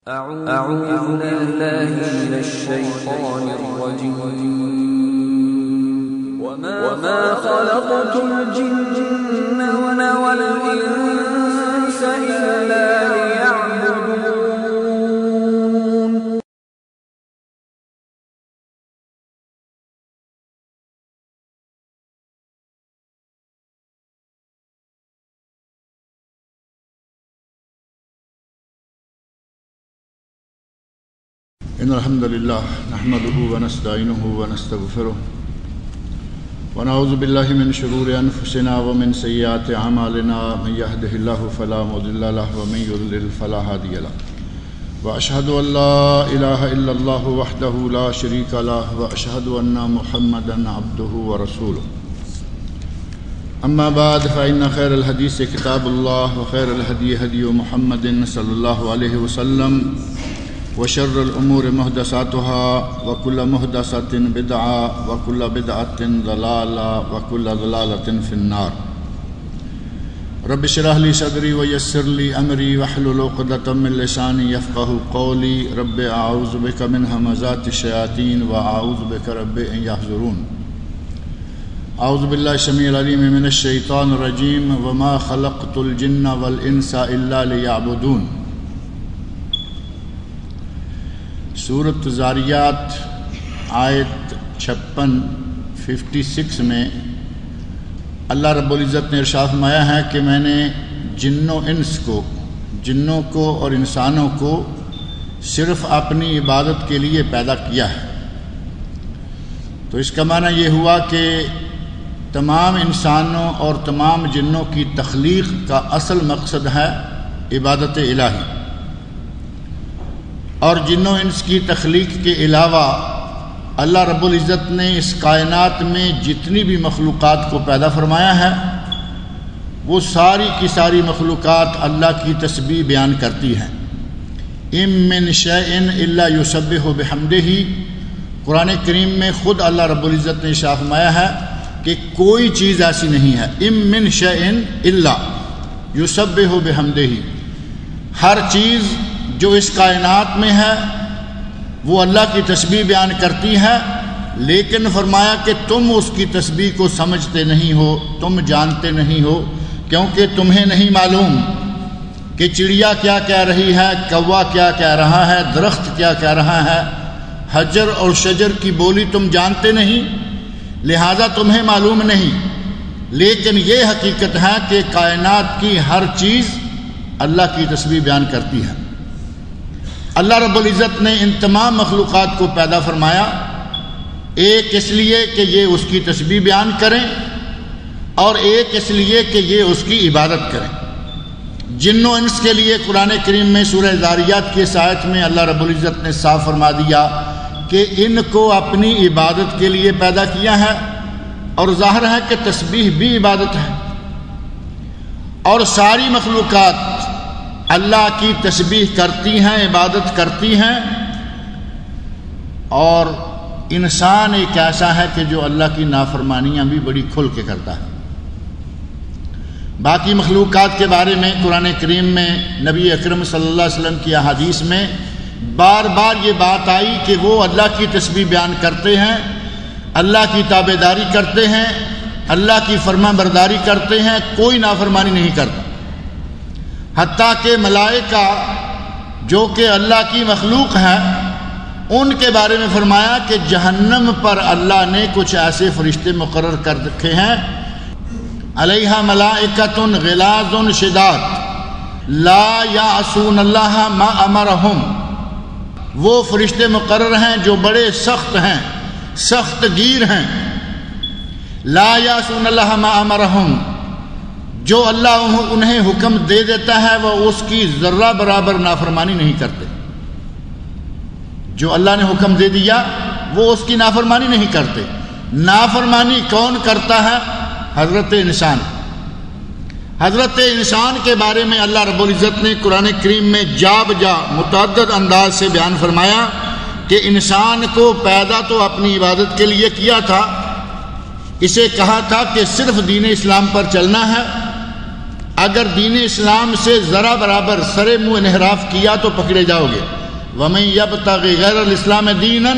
أعوذ بالله من الشيطان الرجيم وما خلقت الجن والإنس إلا ليعبدون. إن الحمد لله نحمده ونستعينه ونستغفره ونعوذ بالله من شرور أنفسنا ومن سيئات أعمالنا من يهده الله فلا مضل له ومن يضلل فلا هادي له وأشهد أن لا إله إلا الله وحده لا شريك له وأشهد أن محمدا عبده ورسوله. أما بعد فإن خير الحديث كتاب الله وخير الهدي هدي محمد صلى الله عليه وسلم وشر الأمور محدثاتها وكل محدثة بدعة وكل بدعة ضلالة وكل ضلالة في النار. رب اشرح لي صدري ويسر لي أمري واحلل عقدة من لساني يفقهوا قولي. رب أعوذ بك من همزات الشياطين وأعوذ بك رب أن يحضرون. أعوذ بالله السميع العليم من الشيطان الرجيم وما خلقت الجن والإنس إلا ليعبدون. سورۃ ذاریات آیت 56 میں اللہ رب العزت نے ارشاد فرمایا ہے کہ میں نے جنوں کو اور انسانوں کو صرف اپنی عبادت کے لیے پیدا کیا ہے. تو اس کا معنی یہ ہوا کہ تمام انسانوں اور تمام جنوں کی تخلیق کا اصل مقصد ہے عبادت الہی، اور جنوں انس کی تخلیق کے علاوہ اللہ رب العزت نے اس کائنات میں جتنی بھی مخلوقات کو پیدا فرمایا ہے وہ ساری کی ساری مخلوقات اللہ کی تسبیح بیان کرتی ہیں. ام من شیء الا یسبح بحمدہ. قرآن کریم میں خود اللہ رب العزت نے ارشاد فرمایا ہے کہ کوئی چیز ایسی نہیں ہے. ام من شیء الا یسبح بحمدہ. ہر چیز جو اس کائنات میں ہے وہ اللہ کی تسبیح بیان کرتی ہے، لیکن فرمایا کہ تم اس کی تسبیح کو سمجھتے نہیں ہو، تم جانتے نہیں ہو، کیونکہ تمہیں نہیں معلوم کہ چڑیا کیا کہہ رہی ہے، کوا کیا کہہ رہا ہے، درخت کیا کہہ رہا ہے. حجر اور شجر کی بولی تم جانتے نہیں، لہذا تمہیں معلوم نہیں. لیکن یہ حقیقت ہے کہ کائنات کی ہر چیز اللہ کی تسبیح بیان کرتی ہے. اللہ رب العزت نے ان تمام مخلوقات کو پیدا فرمایا، ایک اس لیے کہ یہ اس کی تسبیح بیان کریں اور ایک اس لیے کہ یہ اس کی عبادت کریں. جن و انس کے لیے قرآن کریم میں سورہ ذاریات کی اس آیت میں اللہ رب العزت نے صاف فرما دیا کہ ان کو اپنی عبادت کے لیے پیدا کیا ہے، اور ظاہر ہے کہ تسبیح بھی عبادت ہے، اور ساری مخلوقات اللہ کی تسبیح کرتی ہیں، عبادت کرتی ہیں. اور انسان ایک ایسا ہے کہ جو اللہ کی نافرمانیاں بھی بڑی کھل کے کرتا ہے. باقی مخلوقات کے بارے میں قرآن کریم میں نبی اکرم صلی اللہ علیہ وسلم کی احادیث میں بار بار یہ بات آئی کہ وہ اللہ کی تسبیح بیان کرتے ہیں، اللہ کی تابعداری کرتے ہیں، اللہ کی فرما برداری کرتے ہیں، کوئی نافرمانی نہیں کرتا. حتیٰ کہ ملائکہ جو کہ اللہ کی مخلوق ہے ان کے بارے میں فرمایا کہ جہنم پر اللہ نے کچھ ایسے فرشتے مقرر کر رکھے ہیں، علیہا ملائکۃ غلاظ شداد لا یعصون اللہ ما امرہم. وہ فرشتے مقرر ہیں جو بڑے سخت ہیں، سخت گیر ہیں. لا یعصون اللہ ما امرہم، جو اللہ انہیں حکم دے دیتا ہے وہ اس کی ذرہ برابر نافرمانی نہیں کرتے. جو اللہ نے حکم دے دیا وہ اس کی نافرمانی نہیں کرتے. نافرمانی کون کرتا ہے؟ حضرت انسان. حضرت انسان کے بارے میں اللہ رب العزت نے قرآن کریم میں جا بجا متعدد انداز سے بیان فرمایا کہ انسان کو پیدا تو اپنی عبادت کے لیے کیا تھا، اسے کہا تھا کہ صرف دین اسلام پر چلنا ہے، اگر دین اسلام سے ذرا برابر سر منہ انحراف کیا تو پکڑے جاؤ گے۔ وَمَن يَبْتَغِ غَيْرَ الْإِسْلَامِ دِينًا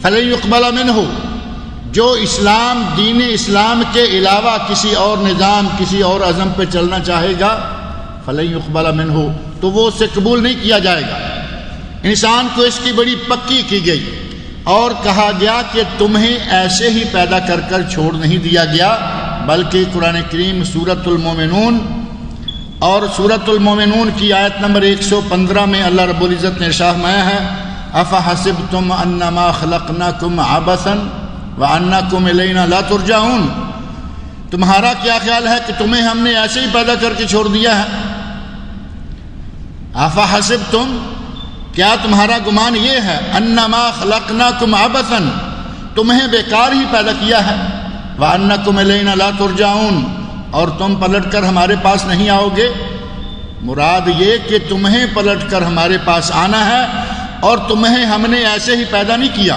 فَلَن يُقْبَلَ مِنْهُ، جو اسلام دین اسلام کے علاوہ کسی اور نظام کسی اور عزم پہ چلنا چاہے گا فَلَن يُقْبَلَ مِنْهُ، تو وہ اس سے قبول نہیں کیا جائے گا۔ انسان کو اس کی بڑی پکی کی گئی اور کہا گیا کہ تمہیں ایسے ہی پیدا کر کر چھوڑ نہیں دیا گیا، بلکہ قرآن کریم سورۃ المومنون اور سورۃ المومنون کی آیت نمبر 115 میں اللہ رب العزت نے ارشاد فرمایا ہے افحسبتم انما خلقناکم عبثا وانکم الینا لا ترجعون، تمہارا کیا خیال ہے کہ تمہیں ہم نے ایسے ہی پیدا کر کے چھوڑ دیا ہے؟ افحسبتم، کیا تمہارا گمان یہ ہے انما خلقناکم عبثا، تمہیں بیکار ہی پیدا کیا ہے، وانکم الینا لا ترجعون، اور تم پلٹ کر ہمارے پاس نہیں آؤ گے؟ مراد یہ کہ تمہیں پلٹ کر ہمارے پاس آنا ہے، اور تمہیں ہم نے ایسے ہی پیدا نہیں کیا،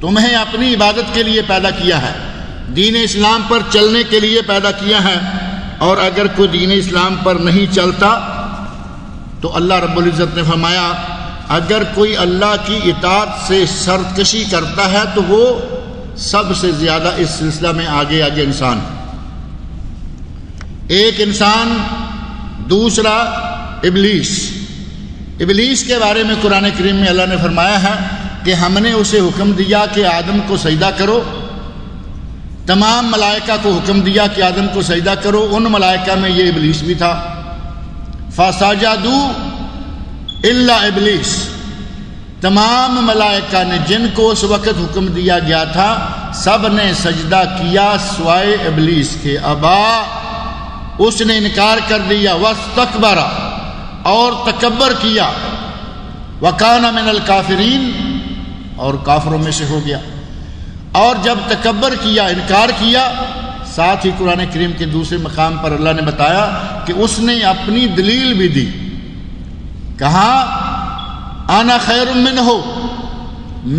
تمہیں اپنی عبادت کے لیے پیدا کیا ہے، دین اسلام پر چلنے کے لیے پیدا کیا ہے، اور اگر کوئی دین اسلام پر نہیں چلتا تو اللہ رب العزت نے فرمایا اگر کوئی اللہ کی اطاعت سے سرکشی کرتا ہے تو وہ سب سے زیادہ اس سلسلہ میں آگے انسان ہے۔ ایک انسان، دوسرا ابلیس کے بارے میں قرآن کریم میں اللہ نے فرمایا ہے کہ ہم نے اسے حکم دیا کہ آدم کو سجدہ کرو، تمام ملائکہ کو حکم دیا کہ آدم کو سجدہ کرو، ان ملائکہ میں یہ ابلیس بھی تھا، فَسَجَدُوا إِلَّا ابلیس، تمام ملائکہ نے جن کو اس وقت حکم دیا گیا تھا سب نے سجدہ کیا سوائے ابلیس کے، ابا، اس نے انکار کر دیا، واستکبر، اور تکبر کیا، وکان من الکافرین، اور کافروں میں سے ہو گیا۔ اور جب تکبر کیا، انکار کیا، ساتھ ہی قرآن کریم کے دوسرے مقام پر اللہ نے بتایا کہ اس نے اپنی دلیل بھی دی، کہا انا خیر منہ،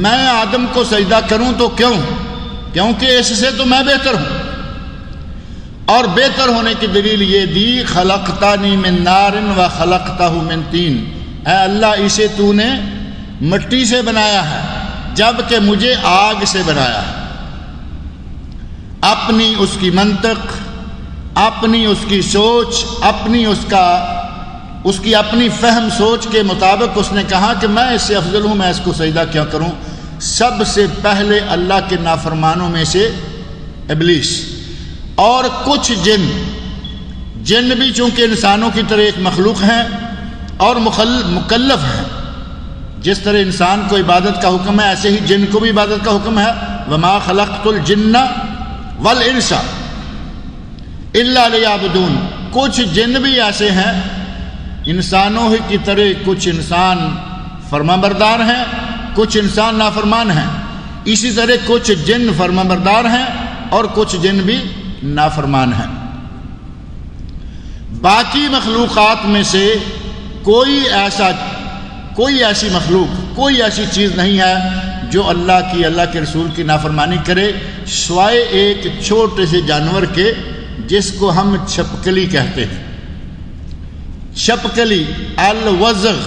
میں آدم کو سجدہ کروں تو کیونکہ اس سے تو میں بہتر ہوں، اور بہتر ہونے کی دلیل یہ دی خلقتانی من نار و خلقتہ من طین، اے اللہ اسے تو نے مٹی سے بنایا ہے جبکہ مجھے آگ سے بنایا ہے۔ اپنی اس کی منطق، اپنی اس کی سوچ، اس کی اپنی فہم سوچ کے مطابق اس نے کہا کہ میں اس سے افضل ہوں، میں اس کو سجدہ کیا کروں۔ سب سے پہلے اللہ کے نافرمانوں میں سے ابلیس، اور کچھ جن بھی چونکہ انسانوں کی طرح ایک مخلوق ہیں اور مکلف ہیں، جس طرح انسان کو عبادت کا حکم ہے ایسے ہی جن کو بھی عبادت کا حکم ہے، وما خلقت الجن والانس الا لیعبدون، کچھ جن بھی ایسے ہیں انسانوں ہی کی طرح، کچھ انسان فرمانبردار ہیں، کچھ انسان نافرمان ہیں، اسی طرح کچھ جن فرمانبردار ہیں اور کچھ جن بھی نافرمان ہیں۔ باقی مخلوقات میں سے کوئی ایسی مخلوق، کوئی ایسی چیز نہیں ہے جو اللہ کے رسول کی نافرمانی کرے سوائے ایک چھوٹے سے جانور کے جس کو ہم چھپکلی کہتے ہیں۔ چھپکلی، الوزغ،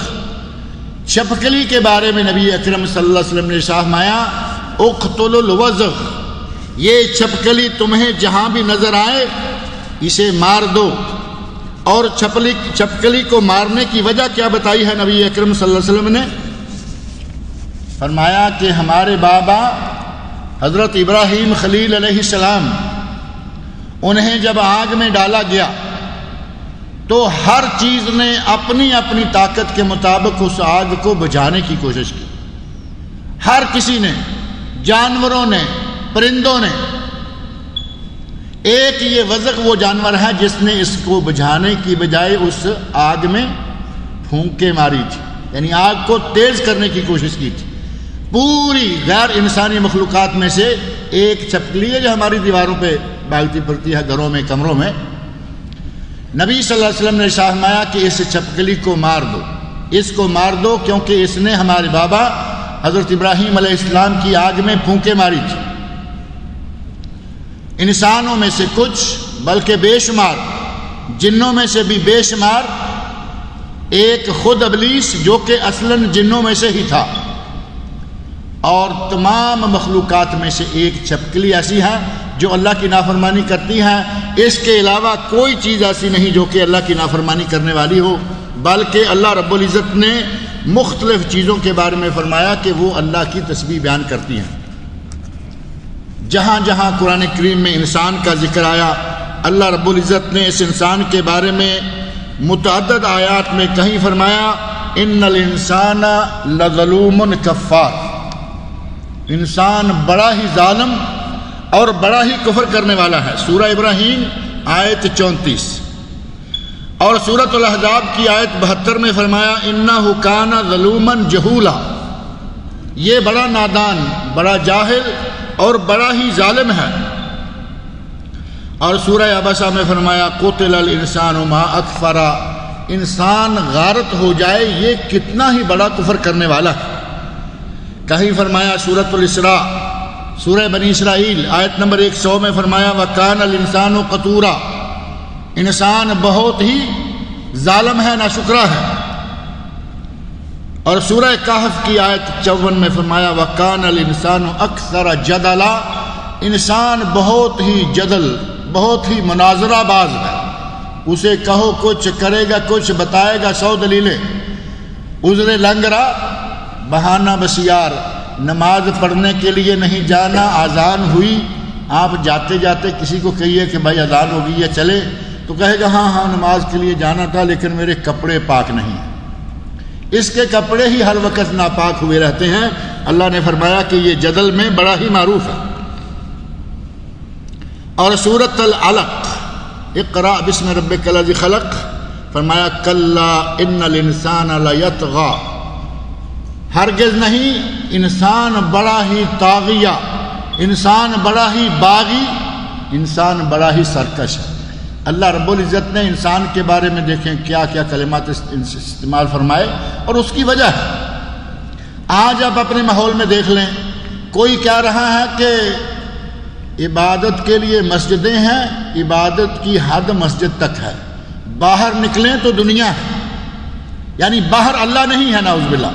چھپکلی کے بارے میں نبی اکرم صلی اللہ علیہ وسلم نے ارشاد فرمایا اقتلوا الوزغ، یہ چھپکلی تمہیں جہاں بھی نظر آئے اسے مار دو۔ اور چھپکلی کو مارنے کی وجہ کیا بتائی ہے نبی اکرم صلی اللہ علیہ وسلم نے؟ فرمایا کہ ہمارے بابا حضرت ابراہیم خلیل علیہ السلام، انہیں جب آگ میں ڈالا گیا تو ہر چیز نے اپنی اپنی طاقت کے مطابق اس آگ کو بجھانے کی کوشش کی، ہر کسی نے، جانوروں نے، پرندوں نے۔ ایک یہ وزغ وہ جانور ہے جس نے اس کو بجھانے کی بجائے اس آگ میں پھونکے ماری تھی، یعنی آگ کو تیز کرنے کی کوشش کی تھی۔ پوری غیر انسانی مخلوقات میں سے ایک چھپکلی ہے جو ہماری دیواروں پہ بھاگتی پھرتی ہے، گھروں میں، کمروں میں۔ نبی صلی اللہ علیہ وسلم نے ارشاد فرمایا کہ اس چھپکلی کو مار دو، اس کو مار دو، کیونکہ اس نے ہمارے بابا حضرت ابراہیم علیہ السلام کی آگ میں پھونکے ماری تھی۔ انسانوں میں سے کچھ، بلکہ بے شمار جنوں میں سے بھی بے شمار، ایک خود ابلیس جو کہ اصلاً جنوں میں سے ہی تھا، اور تمام مخلوقات میں سے ایک چھپکلی ایسی ہے جو اللہ کی نافرمانی کرتی ہے۔ اس کے علاوہ کوئی چیز ایسی نہیں جو کہ اللہ کی نافرمانی کرنے والی ہو، بلکہ اللہ رب العزت نے مختلف چیزوں کے بارے میں فرمایا کہ وہ اللہ کی تسبیح بیان کرتی ہیں۔ جہاں جہاں قرآن کریم میں انسان کا ذکر آیا، اللہ رب العزت نے اس انسان کے بارے میں متعدد آیات میں کہیں فرمایا ان الانسان لظلوم کفار، انسان بڑا ہی ظالم اور بڑا ہی کفر کرنے والا ہے۔ سورہ ابراہیم آیت 34 اور سورۃ الاحزاب کی آیت 72 میں فرمایا انہ کان ظلوما جہولا، یہ بڑا نادان، بڑا جاہل اور بڑا ہی ظالم ہے۔ اور سورہ عبسہ میں فرمایا قتل الانسان ما اکفرا، انسان غارت ہو جائے یہ کتنا ہی بڑا کفر کرنے والا ہے۔ کہیں فرمایا سورۃ الاسراء سورہ بنی اسرائیل آیت نمبر 100 میں فرمایا وَكَانَ الْإِنسَانُ قَتُورًا، انسان بہت ہی ظالم ہے، ناشکرا ہے۔ اور سورہ کہف کی آیت 54 میں فرمایا وَكَانَ الْإِنسَانُ أَكْثَرَ جَدَلًا، انسان بہت ہی جدل، بہت ہی مناظرہ باز ہے، اسے کہو کچھ کرے گا کچھ، بتائے گا 100 دلیلیں۔ عذر لنگرا، بہانہ بسیار، نماز پڑھنے کے لیے نہیں جانا، اذان ہوئی، آپ جاتے جاتے کسی کو کہیے کہ بھائی اذان ہو گئی ہے چلے، تو کہے گا ہاں نماز کے لیے جانا تھا لیکن میرے کپڑے پاک نہیں ہیں۔ اس کے کپڑے ہی ہر وقت ناپاک ہوئے رہتے ہیں۔ اللہ نے فرمایا کہ یہ جدل میں بڑا ہی معروف ہے۔ اور سورۃ العلق اقرأ بسم ربک الذی خلق فرمایا کلا ان الانسان لیطغی، ہرگز نہیں، انسان بڑا ہی طاغیہ، انسان بڑا ہی باغی، انسان بڑا ہی سرکش ہے۔ اللہ رب العزت نے انسان کے بارے میں دیکھیں کیا کیا کلمات استعمال فرمائے، اور اس کی وجہ ہے۔ آج آپ اپنے ماحول میں دیکھ لیں، کوئی کہہ رہا ہے کہ عبادت کے لیے مسجدیں ہیں، عبادت کی حد مسجد تک ہے، باہر نکلیں تو دنیا ہے، یعنی باہر اللہ نہیں ہے، نعوذ باللہ۔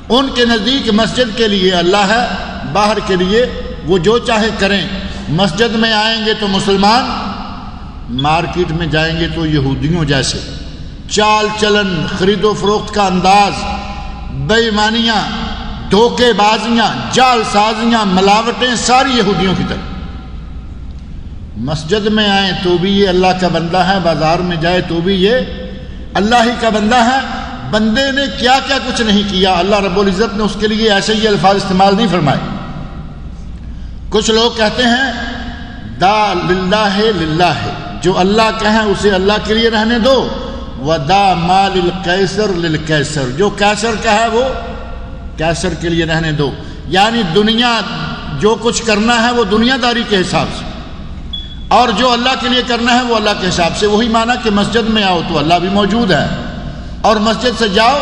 ان کے نزدیک مسجد کے لیے اللہ ہے، باہر کے لیے وہ جو چاہے کریں۔ مسجد میں آئیں گے تو مسلمان، مارکیٹ میں جائیں گے تو یہودیوں جیسے، چال چلن، خرید و فروخت کا انداز، بے ایمانیاں، دھوکے بازیاں، جال سازیاں، ملاوٹیں ساری یہودیوں کی طرح۔ مسجد میں آئیں تو بھی یہ اللہ کا بندہ ہے، بازار میں جائے تو بھی یہ اللہ ہی کا بندہ ہے۔ بندے نے کیا کیا کچھ نہیں کیا، اللہ رب العزت نے اس کے لیے ایسے ہی الفاظ استعمال نہیں فرمائے۔ کچھ لوگ کہتے ہیں دا للہ للہ، جو اللہ کہیں اسے اللہ کے لیے رہنے دو، ودا ما للقیصر للقیصر، جو قیصر کا ہے وہ قیصر کے لیے رہنے دو، یعنی دنیا جو کچھ کرنا ہے وہ دنیا داری کے حساب سے، اور جو اللہ کے لیے کرنا ہے وہ اللہ کے حساب سے۔ وہی معنی کہ مسجد میں آؤ تو اللہ بھی موجود ہے، اور مسجد سے جاؤ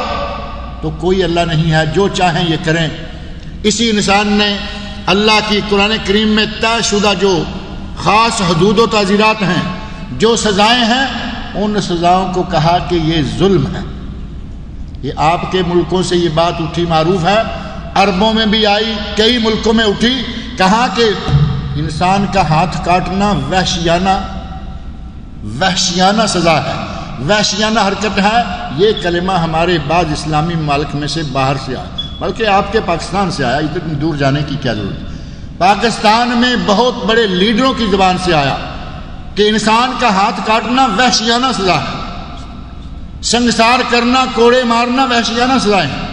تو کوئی اللہ نہیں ہے، جو چاہیں یہ کریں۔ اسی انسان نے اللہ کی قرآن کریم میں طے شدہ جو خاص حدود و تعزیرات ہیں، جو سزائیں ہیں، ان سزاؤں کو کہا کہ یہ ظلم ہے۔ یہ آپ کے ملکوں سے یہ بات اٹھی، معروف ہے، عربوں میں بھی آئی، کئی ملکوں میں اٹھی، کہا کہ انسان کا ہاتھ کاٹنا وحشیانہ سزا ہے، وحشیانہ حرکت ہے۔ یہ کلمہ ہمارے بعض اسلامی ممالک میں سے باہر سے آیا، بلکہ آپ کے پاکستان سے آیا، اتنی دور جانے کی کیا ضرورت۔ پاکستان میں بہت بڑے لیڈروں کی زبان سے آیا کہ انسان کا ہاتھ کاٹنا وحشیانہ سزا ہے، سنگسار کرنا، کوڑے مارنا وحشیانہ سزائیں ہیں۔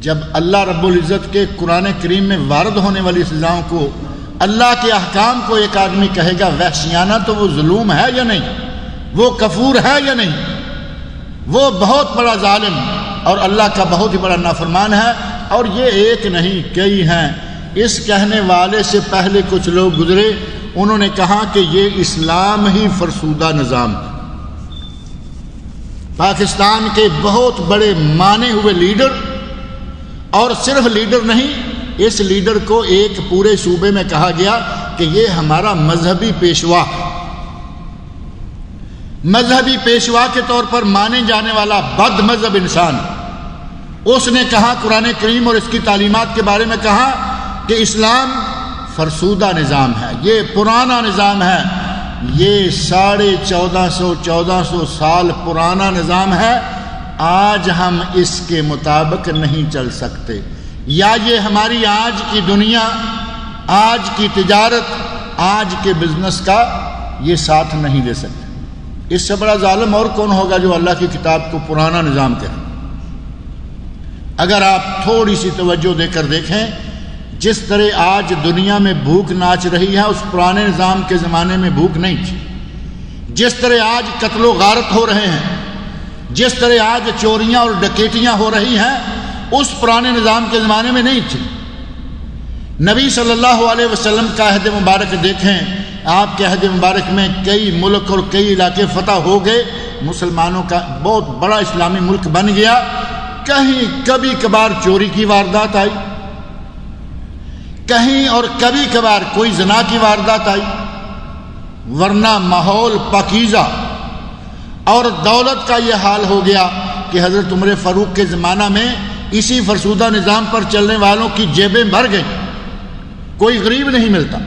جب اللہ رب العزت کے قرآن کریم میں وارد ہونے والی سزاؤں کو، اللہ کے احکام کو ایک آدمی کہے گا وحشیانہ، تو وہ ظلم ہے یا نہیں، وہ کفور ہے یا نہیں، وہ بہت بڑا ظالم اور اللہ کا بہت ہی بڑا نافرمان ہے۔ اور یہ ایک نہیں، کئی ہیں۔ اس کہنے والے سے پہلے کچھ لوگ گزرے، انہوں نے کہا کہ یہ اسلام ہی فرسودہ نظام ہے۔ پاکستان کے بہت بڑے مانے ہوئے لیڈر، اور صرف لیڈر نہیں، اس لیڈر کو ایک پورے صوبے میں کہا گیا کہ یہ ہمارا مذہبی پیشوا ہے، مذہبی پیشوا کے طور پر مانے جانے والا بد مذہب انسان، اس نے کہا قرآن کریم اور اس کی تعلیمات کے بارے میں کہا کہ اسلام فرسودہ نظام ہے، یہ پرانا نظام ہے، یہ 1450 سال پرانا نظام ہے، آج ہم اس کے مطابق نہیں چل سکتے، یا یہ ہماری آج کی دنیا، آج کی تجارت، آج کے بزنس کا یہ ساتھ نہیں دے سکتے۔ اس سے بڑا ظالم اور کون ہوگا جو اللہ کی کتاب کو پرانا نظام کہے؟ اگر آپ تھوڑی سی توجہ دے کر دیکھیں، جس طرح آج دنیا میں بھوک ناچ رہی ہے، اس پرانے نظام کے زمانے میں بھوک نہیں تھی۔ جس طرح آج قتل و غارت ہو رہے ہیں، جس طرح آج چوریاں اور ڈکیتیاں ہو رہی ہیں، اس پرانے نظام کے زمانے میں نہیں تھی۔ نبی صلی اللہ علیہ وسلم کا عہد مبارک دیکھیں، آپ کے عہد مبارک میں کئی ملک اور کئی علاقے فتح ہو گئے، مسلمانوں کا بہت بڑا اسلامی ملک بن گیا۔ کہیں کبھی کبھار چوری کی واردات آئی، کہیں اور کبھی کبھار کوئی زنا کی واردات آئی، ورنہ ماحول پاکیزہ اور دولت کا یہ حال ہو گیا کہ حضرت عمر فاروق کے زمانہ میں اسی فرسودہ نظام پر چلنے والوں کی جیبیں بھر گئیں، کوئی غریب نہیں ملتا۔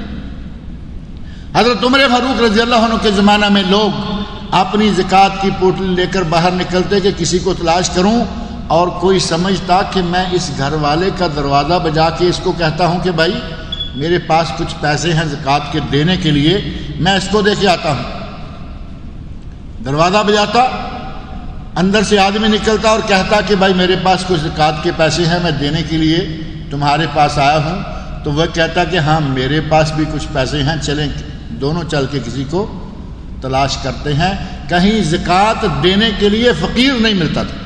حضرت عمر فاروق رضی اللہ عنہ کے زمانہ میں لوگ اپنی زکوٰۃ کی پوٹلی لے کر باہر نکلتے کہ کسی کو تلاش کروں، اور کوئی سمجھتا کہ میں اس گھر والے کا دروازہ بجا کے اس کو کہتا ہوں کہ بھائی میرے پاس کچھ پیسے ہیں زکوٰۃ کے دینے کے لیے، میں اس کو دے کے آتا ہوں۔ دروازہ بجاتا، اندر سے آدمی نکلتا اور کہتا کہ بھائی میرے پاس کچھ زکوٰۃ کے پیسے ہیں، میں دینے کے لیے تمہارے پاس آیا ہوں۔ تو وہ کہتا کہ ہاں میرے پاس بھی کچھ پیسے ہیں، چلیں دونوں چل کے کسی کو تلاش کرتے ہیں۔ کہیں زکوٰۃ دینے کے لیے فقیر نہیں ملتا تھا۔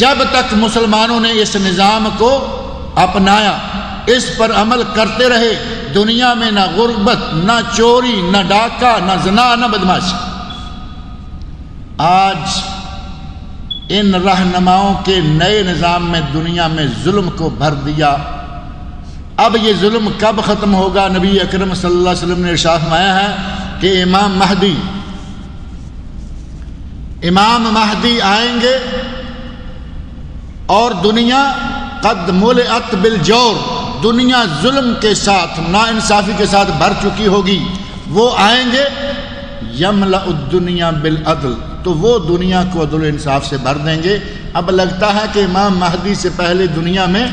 جب تک مسلمانوں نے اس نظام کو اپنایا، اس پر عمل کرتے رہے، دنیا میں نہ غربت، نہ چوری، نہ ڈاکہ، نہ زنا، نہ بدماشی۔ آج ان رہنماؤں کے نئے نظام میں دنیا میں ظلم کو بھر دیا۔ اب یہ ظلم کب ختم ہوگا؟ نبی اکرم صلی اللہ علیہ وسلم نے ارشاد فرمایا ہے کہ امام مہدی آئیں گے اور دنیا قد ملئت بالجور، دنیا ظلم کے ساتھ، ناانصافی کے ساتھ بھر چکی ہوگی۔ وہ آئیں گے یملأ الدنیا بالعدل، تو وہ دنیا کو عدل و انصاف سے بھر دیں گے۔ اب لگتا ہے کہ امام مہدی سے پہلے دنیا میں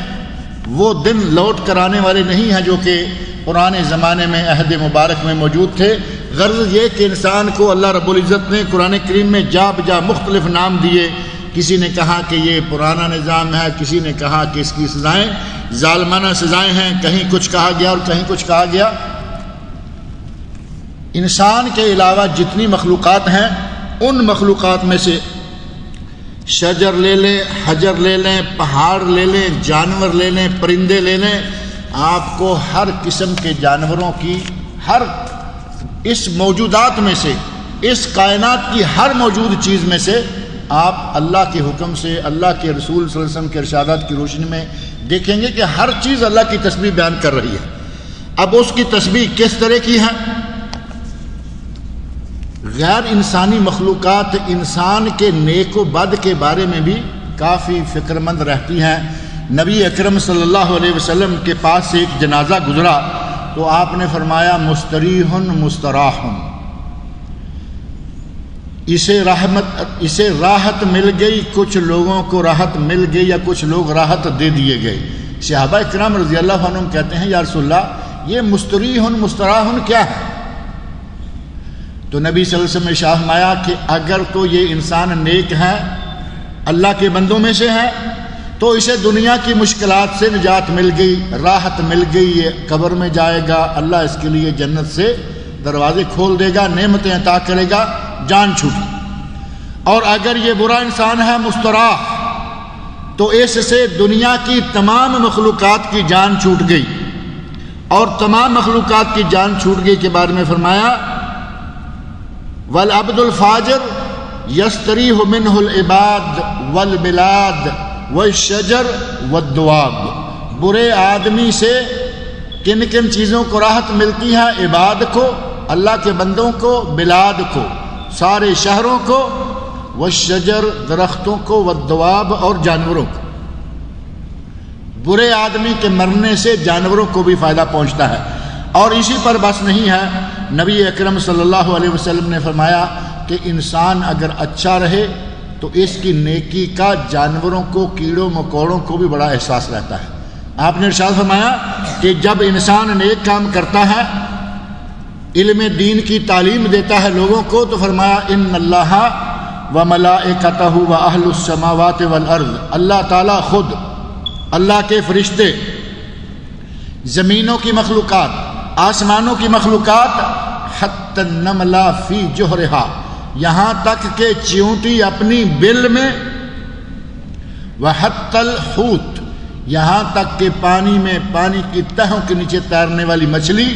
وہ دن لوٹ کر آنے والے نہیں ہیں جو کہ پرانے زمانے میں عہد مبارک میں موجود تھے۔ غرض یہ کہ انسان کو اللہ رب العزت نے قرآن کریم میں جا بجا مختلف نام دیے۔ کسی نے کہا کہ یہ پرانا نظام ہے، کسی نے کہا کہ اس کی سزائیں ظالمانہ سزائیں ہیں، کہیں کچھ کہا گیا اور کہیں کچھ کہا گیا۔ انسان کے علاوہ جتنی مخلوقات ہیں، ان مخلوقات میں سے شجر لے لیں، حجر لے لیں، پہاڑ لے لیں، جانور لے لیں، پرندے لے لیں، آپ کو ہر قسم کے جانوروں کی، ہر اس موجودات میں سے، اس کائنات کی ہر موجود چیز میں سے آپ اللہ کے حکم سے، اللہ کے رسول صلی اللہ علیہ وسلم کے ارشادات کی روشنی میں دیکھیں گے کہ ہر چیز اللہ کی تسبیح بیان کر رہی ہے۔ اب اس کی تسبیح کس طرح کی ہے؟ غیر انسانی مخلوقات انسان کے نیک و بد کے بارے میں بھی کافی فکر مند رہتی ہیں۔ نبی اکرم صلی اللہ علیہ وسلم کے پاس سے ایک جنازہ گزرا تو آپ نے فرمایا مستریح مستراح، اسے راحت مل گئی، کچھ لوگوں کو راحت مل گئی یا کچھ لوگ راحت دے دیے گئے۔ صحابہ اکرام رضی اللہ عنہم کہتے ہیں یا رسول اللہ یہ مستریح مستراح کیا ہے؟ تو نبی صلی اللہ علیہ وسلم نے ارشاد فرمایا کہ اگر تو یہ انسان نیک ہے، اللہ کے بندوں میں سے ہے، تو اسے دنیا کی مشکلات سے نجات مل گئی، راحت مل گئی، یہ قبر میں جائے گا، اللہ اس کے لیے جنت سے دروازے کھول دے گا، نعمتیں عطا کرے گا، جان چھوٹی۔ اور اگر یہ برا انسان ہے مستراح، تو اس سے دنیا کی تمام مخلوقات کی جان چھوٹ گئی، اور تمام مخلوقات کی جان چھوٹ گئی کے بارے میں فرمایا والعبد الفاجر یستریح منہ العباد والبلاد والشجر والدواب، برے آدمی سے کن کن چیزوں کو راحت ملتی ہے؟ عباد کو، اللہ کے بندوں کو، بلاد کو، سارے شہروں کو، والشجر درختوں کو، والدواب اور جانوروں کو۔ برے آدمی کے مرنے سے جانوروں کو بھی فائدہ پہنچتا ہے۔ اور اسی پر بس نہیں ہے، نبی اکرم صلی اللہ علیہ وسلم نے فرمایا کہ انسان اگر اچھا رہے تو اس کی نیکی کا جانوروں کو، کیڑوں مکوڑوں کو بھی بڑا احساس رہتا ہے۔ آپ نے ارشاد فرمایا کہ جب انسان نیک کام کرتا ہے، علم دین کی تعلیم دیتا ہے لوگوں کو، تو فرمایا ان اللہ وملائکتہ واہل السماوات والارض، اللہ تعالیٰ خود، اللہ کے فرشتے، زمینوں کی مخلوقات، آسمانوں کی مخلوقات، حتی النمل فی جوہرہا، یہاں تک کہ چیونٹی اپنی بل میں، وحتی الحوت، یہاں تک کہ پانی میں، پانی کی تہوں کے نیچے تیرنے والی مچھلی،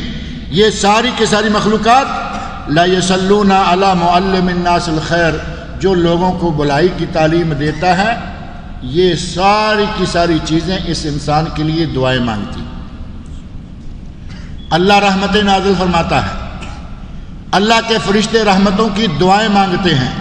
یہ ساری کی ساری مخلوقات، لا یصلون علی معلم الناس الخیر، جو لوگوں کو بھلائی کی تعلیم دیتا ہے، یہ ساری کی ساری چیزیں اس انسان کے لیے دعائیں مانگتی۔ اللہ رحمتیں نازل فرماتا ہے، اللہ کے فرشتے رحمتوں کی دعائیں مانگتے ہیں،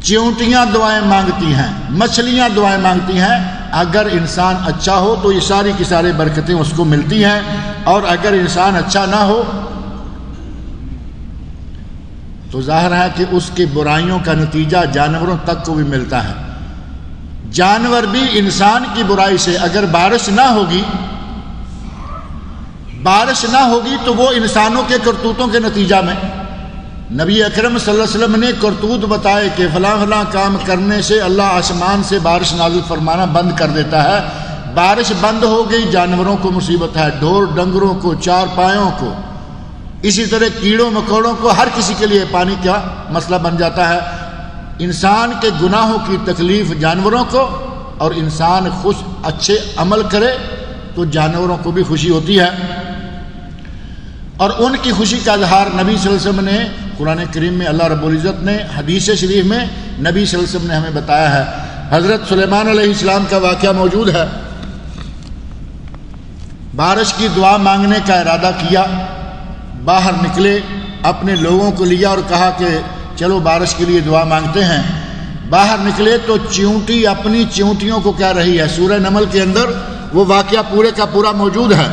چیونٹیاں دعائیں مانگتی ہیں، مچھلیاں دعائیں مانگتی ہیں۔ اگر انسان اچھا ہو تو یہ ساری کی ساری برکتیں اس کو ملتی ہیں، اور اگر انسان اچھا نہ ہو تو ظاہر ہے کہ اس کی برائیوں کا نتیجہ جانوروں تک کو بھی ملتا ہے۔ جانور بھی انسان کی برائی سے، اگر بارش نہ ہوگی تو وہ انسانوں کے کرتوتوں کے نتیجہ میں، نبی اکرم صلی اللہ علیہ وسلم نے کرتوت بتائے کہ فلاں فلاں کام کرنے سے اللہ آسمان سے بارش نازل فرمانا بند کر دیتا ہے۔ بارش بند ہو گئی، جانوروں کو مصیبت ہے، ڈھور ڈنگروں کو، چار پایوں کو، اسی طرح کیڑوں مکوڑوں کو، ہر کسی کے لیے پانی کا مسئلہ بن جاتا ہے۔ انسان کے گناہوں کی تکلیف جانوروں کو، اور انسان اچھے عمل کرے تو جانوروں کو بھی خوشی ہوتی ہے، اور ان کی خوشی کا اظہار نبی صلی اللہ علیہ وسلم نے قرآن کریم میں، اللہ رب العزت نے حدیث شریف میں نبی صلی اللہ علیہ وسلم نے ہمیں بتایا ہے۔ حضرت سلیمان علیہ السلام کا واقعہ موجود ہے۔ بارش کی دعا مانگنے کا ارادہ کیا، باہر نکلے، اپنے لوگوں کو لیا اور کہا کہ چلو بارش کے لیے دعا مانگتے ہیں۔ باہر نکلے تو چیونٹی اپنی چیونٹیوں کو کہہ رہی ہے، سورہ نمل کے اندر وہ واقعہ پورے کا پورا موجود ہے۔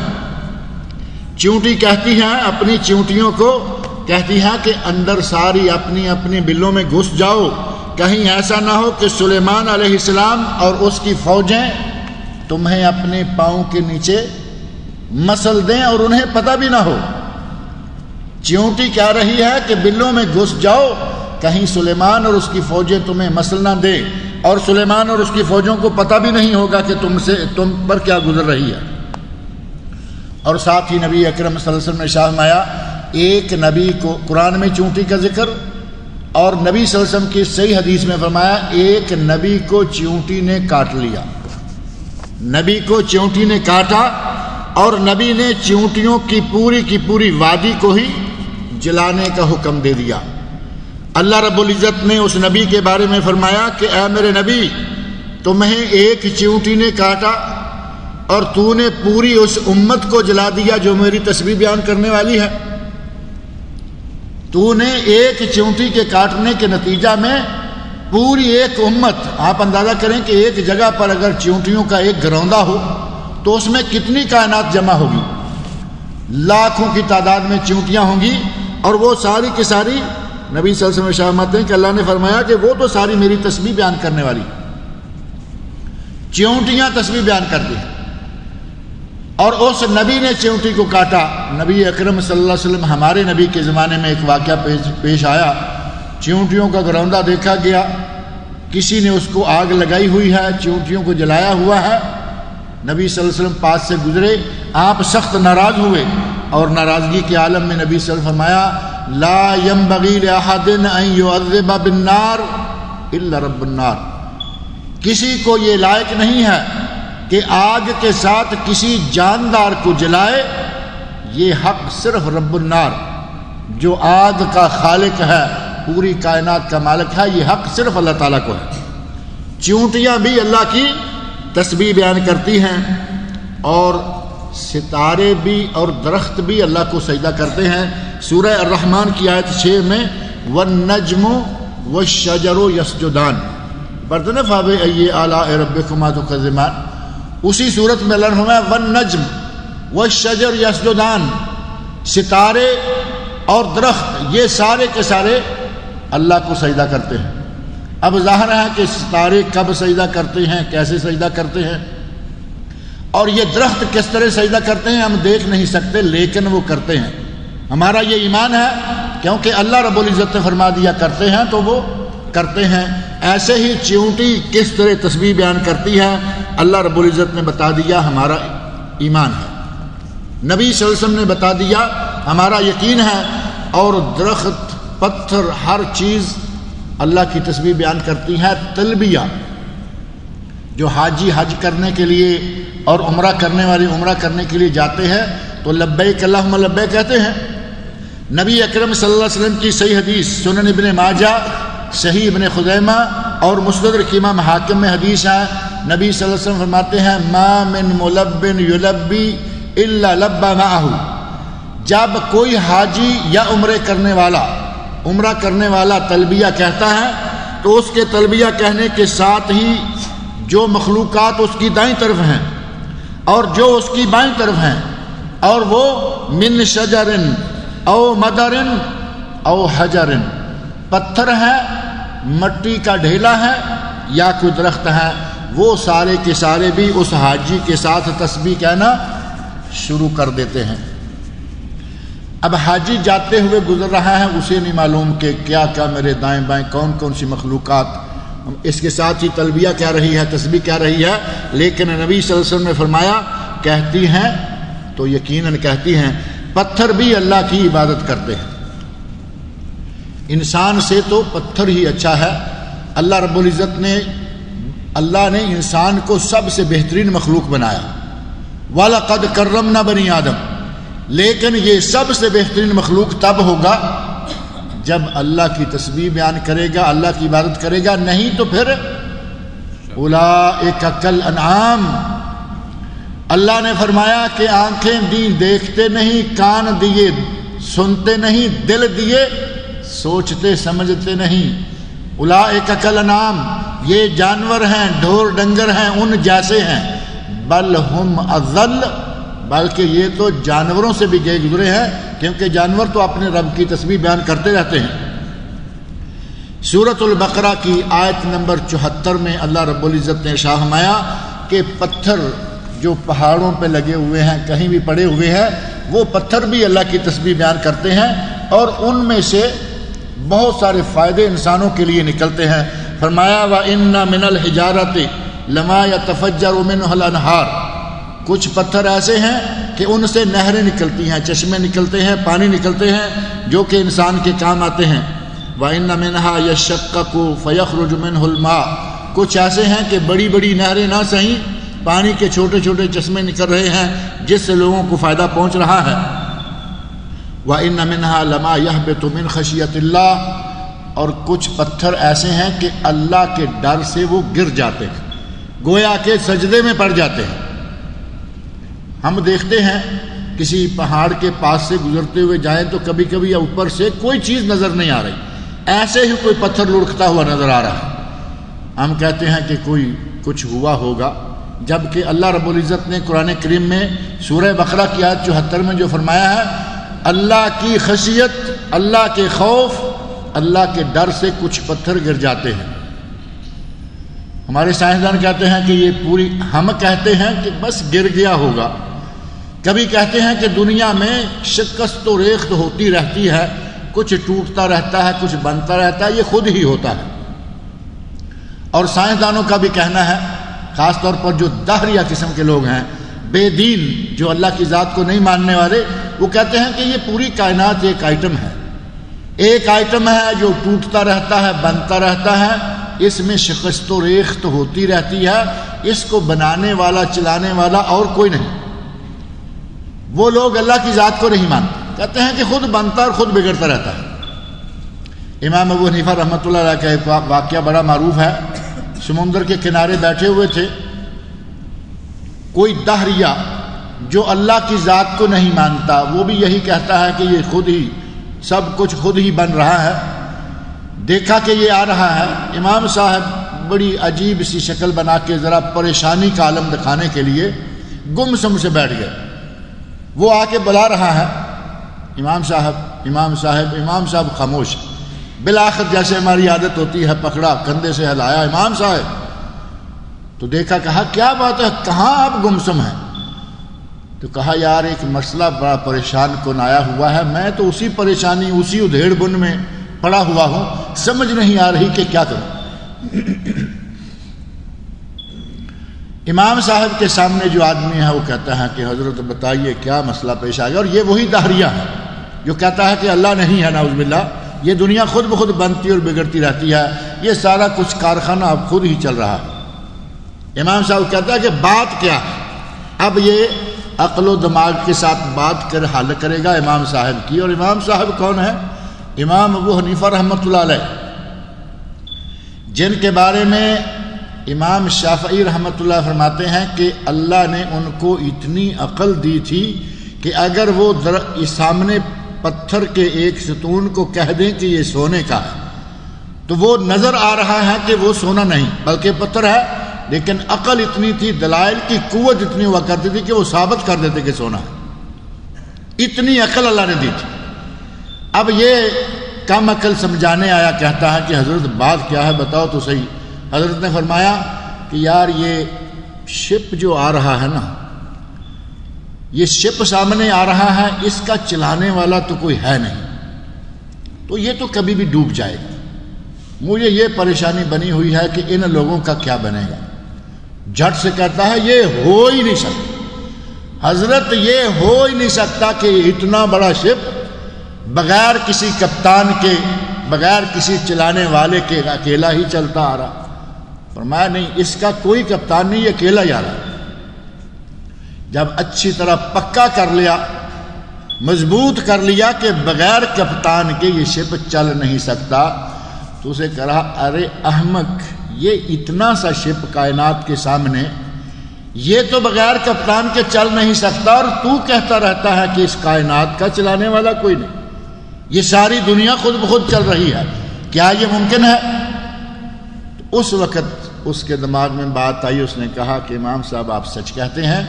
چیونٹی کہتی ہیں اپنی چیونٹیوں کو، کہتی ہیں کہ اندر ساری اپنی اپنی بلوں میں گھس جاؤ، کہیں ایسا نہ ہو کہ سلیمان علیہ السلام اور اس کی فوجیں تمہیں اپنے پاؤں کے نیچے مسل دیں اور انہیں پتہ بھی نہ ہو۔ چیونٹی کہہ رہی ہے کہ بلوں میں گھس جاؤ، کہیں سلیمان اور اس کی فوجیں تمہیں مسل نہ دے، اور سلیمان اور اس کی فوجوں کو پتہ بھی نہیں ہوگا کہ تم پر کیا گزر رہی ہے۔ اور ساتھ ہی نبی اکرم صلی اللہ علیہ وسلم نے ارشاد فرمایا، ایک نبی کو قرآن میں چیونٹی کا ذکر، اور نبی صلی اللہ علیہ وسلم کی صحیح حدیث میں فرمایا ایک نبی کو چیونٹی نے کاٹ لیا، نبی کو چیونٹی نے کاٹا، اور نبی نے چیونٹیوں کی پوری وادی کو ہی جلانے کا حکم دے دیا۔ اللہ رب العزت نے اس نبی کے بارے میں فرمایا کہ اے میرے نبی، تمہیں ایک چیونٹی نے کاٹا اور تو نے پوری اس امت کو جلا دیا جو میری تسبیح بیان کرنے والی ہے۔ تو نے ایک چیونٹی کے کاٹنے کے نتیجہ میں پوری ایک امت، آپ اندازہ کریں کہ ایک جگہ پر اگر چیونٹیوں کا ایک گروندا ہو تو اس میں کتنی کائنات جمع ہوگی، لاکھوں کی تعداد میں چیونٹیاں ہوں گی، اور وہ ساری کی ساری نبی صلی اللہ علیہ وسلم شامت ہیں کہ اللہ نے فرمایا کہ وہ تو ساری میری تسبیح بیان کرنے والی، چیونٹیاں تسبیح بیان کر دی۔ اور اس نبی نے چیونٹی کو کاٹا۔ نبی اکرم صلی اللہ علیہ وسلم، ہمارے نبی کے زمانے میں ایک واقعہ پیش آیا، چیونٹیوں کا گروندا دیکھا گیا، کسی نے اس کو آگ لگائی ہوئی ہے، چیونٹیوں کو جلایا ہوا ہے۔ نبی صلی اللہ علیہ وسلم پاس سے گزرے، آپ سخت ناراض ہوئے، اور ناراضگی کے عالم میں نبی صلی اللہ علیہ وسلم فرمایا لا ينبغي لأحد ان يعذب بالنار الا رب النار، کسی کو یہ لائق نہیں ہے کہ آگ کے ساتھ کسی جاندار کو جلائے، یہ حق صرف رب النار جو آگ کا خالق ہے، پوری کائنات کا مالک ہے، یہ حق صرف اللہ تعالیٰ کو ہے۔ چیونٹیاں بھی اللہ کی تسبیح بیان کرتی ہیں، اور ستارے بھی اور درخت بھی اللہ کو سجدہ کرتے ہیں۔ سورہ الرحمن کی آیت 6 میں والنجم والشجر یسجدان پڑھتے نا فَبِأَيِّ آلَاءِ رَبِّكُمَا تُكَذِّبَانِ. اسی صورت میں اللہ نے فرمایا والنجم والشجر یسجدان، ستارے اور درخت یہ سارے کے سارے اللہ کو سجدہ کرتے ہیں. اب ظاہر ہے کہ ستارے کب سجدہ کرتے ہیں، کیسے سجدہ کرتے ہیں، اور یہ درخت کس طرح سجدہ کرتے ہیں ہم دیکھ نہیں سکتے، لیکن وہ کرتے ہیں. ہمارا یہ ایمان ہے کیونکہ اللہ رب العزت نے فرما دیا کرتے ہیں تو وہ کرتے ہیں. ایسے ہی چیونٹی کس طرح تسبیح بیان کرتی ہے اللہ رب العزت نے بتا دیا، ہمارا ایمان ہے. نبی صلی اللہ علیہ وسلم نے بتا دیا، ہمارا یقین ہے. اور درخت، پتھر، ہر چیز اللہ کی تسبیح بیان کرتی ہے. تلبیہ، جو حاجی حج کرنے کے لیے اور عمرہ کرنے والے عمرہ کرنے کے لیے جاتے ہیں تو لبیک اللہم لبیک کہتے ہیں. نبی اکرم صلی اللہ علیہ وسلم کی صحیح حدیث سنن ابن ماجہ، صحیح ابن خزیمہ اور مستدرک امام حاکم میں حدیث ہے. نبی صلی اللہ علیہ وسلم فرماتے ہیں ما من ملب یلبی الا لبى معه. جب کوئی حاجی یا عمرہ کرنے والا تلبیہ کہتا ہے تو اس کے تلبیہ کہنے کے ساتھ ہی جو مخلوقات اس کی دائیں طرف ہیں اور جو اس کی بائیں طرف ہیں، اور وہ من شجر او مدر او حجر، پتھر ہے، مٹی کا ڈھیلا ہے یا کوئی درخت ہے، وہ سارے کے سارے بھی اس حاجی کے ساتھ تسبیح کہنا شروع کر دیتے ہیں. اب حاجی جاتے ہوئے گزر رہا ہے، اسے نہیں معلوم کہ کیا کیا میرے دائیں بائیں کون کون سی مخلوقات اس کے ساتھ ہی تلبیہ کیا رہی ہے، تسبیح کیا رہی ہے. لیکن نبی صلی اللہ علیہ وسلم نے فرمایا کہتی ہیں تو یقیناً کہتی ہیں. پتھر بھی اللہ کی عبادت کرتے ہیں. انسان سے تو پتھر ہی اچھا ہے. اللہ رب العزت نے انسان کو سب سے بہترین مخلوق بنایا. وَلَقَدْ كَرَّمْنَا بَنِي آدم. لیکن یہ سب سے بہترین مخلوق تب ہوگا جب اللہ کی تسبیح بیان کرے گا، اللہ کی عبادت کرے گا. نہیں تو پھر اولئک کالانعام. اللہ نے فرمایا کہ آنکھیں دی دیکھتے نہیں، کان دیے سنتے نہیں، دل دیے سوچتے سمجھتے نہیں. اولئک کالانعام، یہ جانور ہیں، ڈھور ڈنگر ہیں، ان جیسے ہیں. بل ہم اضل، بلکہ یہ تو جانوروں سے بھی گئے گزرے ہیں، کیونکہ جانور تو اپنے رب کی تسبیح بیان کرتے رہتے ہیں. سورۃ البقرہ کی آیت نمبر 74 میں اللہ رب العزت نے ارشاد فرمایا کہ پتھر جو پہاڑوں پہ لگے ہوئے ہیں، کہیں بھی پڑے ہوئے ہیں، وہ پتھر بھی اللہ کی تسبیح بیان کرتے ہیں اور ان میں سے بہت سارے فائدے انسانوں کے لیے نکلتے ہیں. فرمایا وَإِنَّ مِنَ الْحِجَارَةِ لَمَا يَتَفَجَّرُ مِنْهُ الْأَنْهَارُ. کچھ پتھر ایسے ہیں کہ ان سے نہریں نکلتی ہیں، چشمے نکلتے ہیں، پانی نکلتے ہیں جو کہ انسان کے کام آتے ہیں. وَإِنَّ مِنْهَا يَشَّقَّقُ فَيَخْرُجُ مِنْهُ الْمَاءُ. کچھ ایسے ہیں کہ بڑی بڑی نہریں نہ صحیح، پانی کے چھوٹے چھوٹے چشمے نکل رہے ہیں جس سے لوگوں کو فائدہ پہنچ رہا ہے. وَإِنَّ مِنْهَا لَمَا يَهْبِطُ مِنْ خَشْيَةِ اللَّهِ. اور کچھ پتھر ایسے ہیں کہ اللہ کے ڈر سے وہ گر جاتے ہیں، گویا کہ سجدے میں پڑ جاتے ہیں. ہم دیکھتے ہیں کسی پہاڑ کے پاس سے گزرتے ہوئے جائیں تو کبھی کبھی اوپر سے کوئی چیز نظر نہیں آ رہی، ایسے ہی کوئی پتھر لڑکتا ہوا نظر آ رہا ہے. ہم کہتے ہیں کہ کوئی کچھ ہوا ہوگا، جبکہ اللہ رب العزت نے قرآن کریم میں سورہ بقرہ کی آیت 74 میں جو فرمایا ہے، اللہ کی خشیت، اللہ کے خوف، اللہ کے ڈر سے کچھ پتھر گر جاتے ہیں. ہمارے سائنسدان کہتے ہیں کہ یہ پوری، ہم کہتے ہیں کہ بس گر گیا ہوگا. کبھی کہتے ہیں کہ دنیا میں شکست و ریخت ہوتی رہتی ہے، کچھ ٹوٹتا رہتا ہے، کچھ بنتا رہتا ہے، یہ خود ہی ہوتا ہے. اور سائنسدانوں کا بھی کہنا ہے، خاص طور پر جو دہریہ قسم کے لوگ ہیں، بے دین، جو اللہ کی ذات کو نہیں ماننے والے، وہ کہتے ہیں کہ یہ پوری کائنات ایک آئٹم ہے، ایک آئٹم ہے جو ٹوٹتا رہتا ہے، بنتا رہتا ہے، اس میں شکست و ریخت ہوتی رہتی ہے، اس کو بنانے والا، چلانے والا اور کوئی نہیں. وہ لوگ اللہ کی ذات کو نہیں مانتے، کہتے ہیں کہ خود بنتا اور خود بگڑتا رہتا ہے. امام ابو حنیفہ رحمۃ اللہ علیہ کا ایک واقعہ بڑا معروف ہے. سمندر کے کنارے بیٹھے ہوئے تھے، کوئی دہریہ جو اللہ کی ذات کو نہیں مانتا، وہ بھی یہی کہتا ہے کہ یہ خود ہی سب کچھ خود ہی بن رہا ہے. دیکھا کہ یہ آ رہا ہے، امام صاحب بڑی عجیب سی شکل بنا کے ذرا پریشانی کا عالم دکھانے کے لیے گم سم سے بیٹھ گئے۔ وہ آ کے بلا رہا ہے، امام صاحب امام صاحب امام صاحب خاموش۔ بالآخر جیسے ہماری عادت ہوتی ہے پکڑا، کندھے سے ہلایا، امام صاحب۔ تو دیکھا، کہا کیا بات ہے، کہاں آپ گمسم ہیں؟ تو کہا یار ایک مسئلہ بڑا پریشان کن آیا ہوا ہے، میں تو اسی پریشانی اسی ادھیڑ بن میں پڑا ہوا ہوں، سمجھ نہیں آ رہی کہ کیا کروں۔ امام صاحب کے سامنے جو آدمی ہے وہ کہتا ہے کہ حضرت بتائیے کیا مسئلہ پیش آ گیا۔ اور یہ وہی داہریہ ہے جو کہتا ہے کہ اللہ نہیں ہے، نعوذ باللہ، یہ دنیا خود بخود بنتی اور بگڑتی رہتی ہے، یہ سارا کچھ کارخانہ اب خود ہی چل رہا ہے۔ امام صاحب کہتا ہے کہ بات کیا ہے؟ اب یہ عقل و دماغ کے ساتھ بات کر حل کرے گا امام صاحب کی۔ اور امام صاحب کون ہے؟ امام ابو حنیفہ رحمۃ اللہ علیہ، جن کے بارے میں امام شافعی رحمۃ اللہ فرماتے ہیں کہ اللہ نے ان کو اتنی عقل دی تھی کہ اگر وہ سامنے پتھر کے ایک ستون کو کہہ دیں کہ یہ سونے کا ہے تو وہ نظر آ رہا ہے کہ وہ سونا نہیں بلکہ پتھر ہے، لیکن عقل اتنی تھی، دلائل کی قوت اتنی ہوا کرتی تھی کہ وہ ثابت کر دیتے کہ سونا ہے۔ اتنی عقل اللہ نے دی تھی۔ اب یہ کم عقل سمجھانے آیا، کہتا ہے کہ حضرت بات کیا ہے بتاؤ تو صحیح۔ حضرت نے فرمایا کہ یار یہ شپ جو آ رہا ہے نا، یہ شپ سامنے آ رہا ہے، اس کا چلانے والا تو کوئی ہے نہیں، تو یہ تو کبھی بھی ڈوب جائے گا۔ مجھے یہ پریشانی بنی ہوئی ہے کہ ان لوگوں کا کیا بنے گا۔ جھٹ سے کہتا ہے یہ ہو ہی نہیں سکتا حضرت، یہ ہو ہی نہیں سکتا کہ اتنا بڑا شپ بغیر کسی کپتان کے، بغیر کسی چلانے والے کے اکیلا ہی چلتا آ رہا۔ فرمایا نہیں، اس کا کوئی کپتان نہیں، یہ اکیلا ہی آ رہا۔ جب اچھی طرح پکا کر لیا، مضبوط کر لیا کہ بغیر کپتان کے یہ شپ چل نہیں سکتا، تو اسے کہا ارے احمق، یہ اتنا سا شپ کائنات کے سامنے، یہ تو بغیر کپتان کے چل نہیں سکتا، اور تو کہتا رہتا ہے کہ اس کائنات کا چلانے والا کوئی نہیں، یہ ساری دنیا خود بخود چل رہی ہے، کیا یہ ممکن ہے؟ تو اس وقت اس کے دماغ میں بات آئی، اس نے کہا کہ امام صاحب آپ سچ کہتے ہیں،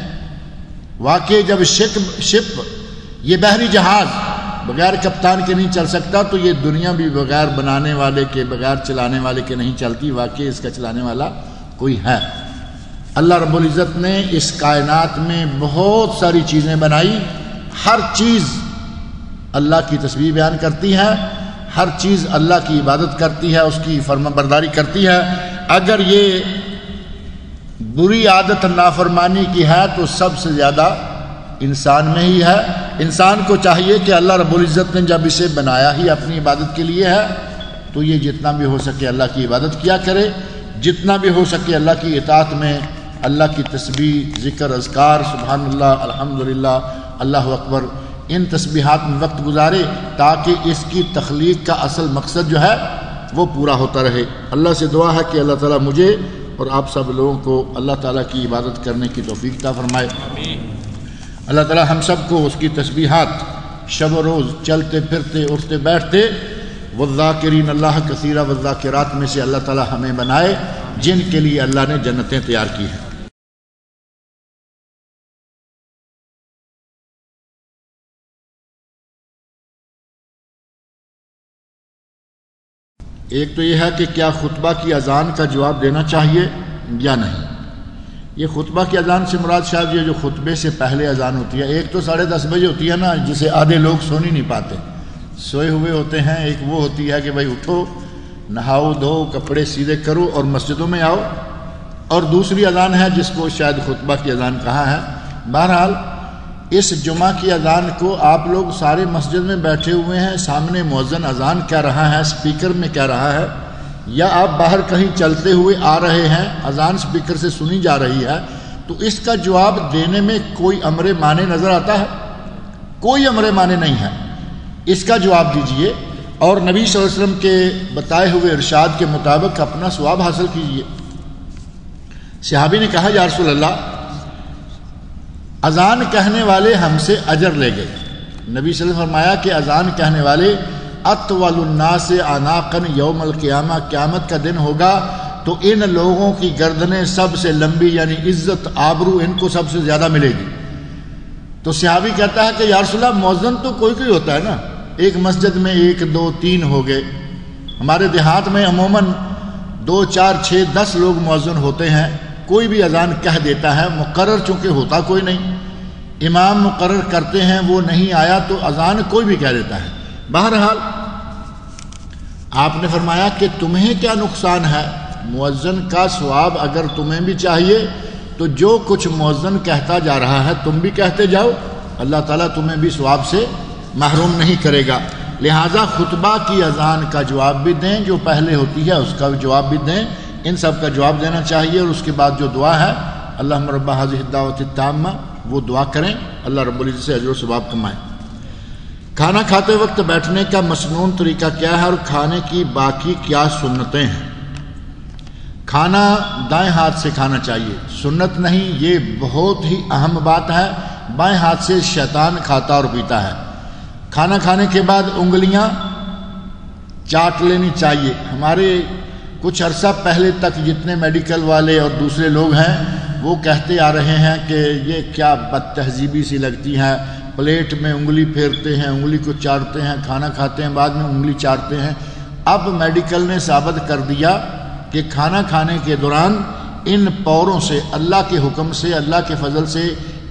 واقعی جب شپ یہ بحری جہاز بغیر کپتان کے نہیں چل سکتا تو یہ دنیا بھی بغیر بنانے والے کے، بغیر چلانے والے کے نہیں چلتی، واقعی اس کا چلانے والا کوئی ہے۔ اللہ رب العزت نے اس کائنات میں بہت ساری چیزیں بنائی، ہر چیز اللہ کی تسبیح بیان کرتی ہے، ہر چیز اللہ کی عبادت کرتی ہے، اس کی فرما برداری کرتی ہے۔ اگر یہ بری عادت نافرمانی کی ہے تو سب سے زیادہ انسان میں ہی ہے۔ انسان کو چاہیے کہ اللہ رب العزت نے جب اسے بنایا ہی اپنی عبادت کے لیے ہے تو یہ جتنا بھی ہو سکے اللہ کی عبادت کیا کرے، جتنا بھی ہو سکے اللہ کی اطاعت میں اللہ کی تسبیح، ذکر، اذکار، سبحان اللہ، الحمدللہ، اللہ اکبر، ان تسبیحات میں وقت گزارے تاکہ اس کی تخلیق کا اصل مقصد جو ہے وہ پورا ہوتا رہے۔ اللہ سے دعا ہے کہ اللہ تعالیٰ مجھے اور آپ سب لوگوں کو اللہ تعالیٰ کی عبادت کرنے کی توفیق عطا فرمائے۔ اللہ تعالیٰ ہم سب کو اس کی تسبیحات شب و روز چلتے پھرتے اٹھتے بیٹھتے والذاکرین اللہ کثیرا والذاکرات میں سے اللہ تعالیٰ ہمیں بنائے جن کے لیے اللہ نے جنتیں تیار کی ہیں۔ ایک تو یہ ہے کہ کیا خطبہ کی اذان کا جواب دینا چاہیے یا نہیں۔ یہ خطبہ کی اذان سے مراد شاید یہ جو خطبے سے پہلے اذان ہوتی ہے، ایک تو 10:30 بجے ہوتی ہے نا، جسے آدھے لوگ سو نہیں پاتے، سوئے ہوئے ہوتے ہیں، ایک وہ ہوتی ہے کہ بھائی اٹھو، نہاؤ دھو، کپڑے سیدھے کرو اور مسجدوں میں آؤ، اور دوسری اذان ہے جس کو شاید خطبہ کی اذان کہا ہے۔ بہرحال اس جمعہ کی اذان کو آپ لوگ سارے مسجد میں بیٹھے ہوئے ہیں، سامنے مؤذن اذان کہہ رہا ہے، سپیکر میں کہہ رہا ہے، یا آپ باہر کہیں چلتے ہوئے آ رہے ہیں، اذان سپیکر سے سنی جا رہی ہے، تو اس کا جواب دینے میں کوئی امر مانے نظر آتا ہے؟ کوئی امر مانے نہیں ہے، اس کا جواب دیجئے اور نبی صلی اللہ علیہ وسلم کے بتائے ہوئے ارشاد کے مطابق اپنا ثواب حاصل کیجئے۔ صحابی نے کہا یا رسول اللہ، اذان کہنے والے ہم سے اجر لے گئے۔ نبی صلی اللہ علیہ وسلم نے فرمایا کہ اذان کہنے والے اطول الناس عناقا یوم القیامہ، قیامت کا دن ہوگا تو ان لوگوں کی گردنیں سب سے لمبی، یعنی عزت آبرو ان کو سب سے زیادہ ملے گی۔ تو صحابی کہتا ہے کہ یا رسول اللہ مؤذن تو کوئی کوئی ہوتا ہے نا، ایک مسجد میں 1 2 3 ہو گئے، ہمارے دیہات میں عموماً 2 4 6 10 لوگ مؤذن ہوتے ہیں، کوئی بھی اذان کہہ دیتا ہے، مقرر چونکہ ہوتا کوئی نہیں، امام مقرر کرتے ہیں، وہ نہیں آیا تو اذان کوئی بھی کہہ دیتا ہے۔ بہرحال آپ نے فرمایا کہ تمہیں کیا نقصان ہے، مؤذن کا ثواب اگر تمہیں بھی چاہیے تو جو کچھ مؤذن کہتا جا رہا ہے تم بھی کہتے جاؤ، اللہ تعالیٰ تمہیں بھی ثواب سے محروم نہیں کرے گا۔ لہٰذا خطبہ کی اذان کا جواب بھی دیں، جو پہلے ہوتی ہے اس کا بھی جواب بھی دیں، ان سب کا جواب دینا چاہیے، اور اس کے بعد جو دعا ہے اللہم رب ہذہ الدعوۃ التامہ وہ دعا کریں، اللہ رب العزت سے اجر و ثواب کمائیں۔ کھانا کھاتے وقت بیٹھنے کا مسنون طریقہ کیا ہے اور کھانے کی باقی کیا سنتیں ہیں؟ کھانا دائیں ہاتھ سے کھانا چاہیے، سنت نہیں، یہ بہت ہی اہم بات ہے، بائیں ہاتھ سے شیطان کھاتا اور پیتا ہے۔ کھانا کھانے کے بعد انگلیاں چاٹ لینی چاہیے۔ ہمارے کچھ عرصہ پہلے تک جتنے میڈیکل والے اور دوسرے لوگ ہیں وہ کہتے آ رہے ہیں کہ یہ کیا بد تہذیبی سی لگتی ہے، پلیٹ میں انگلی پھیرتے ہیں، انگلی کو چاٹتے ہیں، کھانا کھاتے ہیں بعد میں انگلی چاٹتے ہیں۔ اب میڈیکل نے ثابت کر دیا کہ کھانا کھانے کے دوران ان پوروں سے اللہ کے حکم سے، اللہ کے فضل سے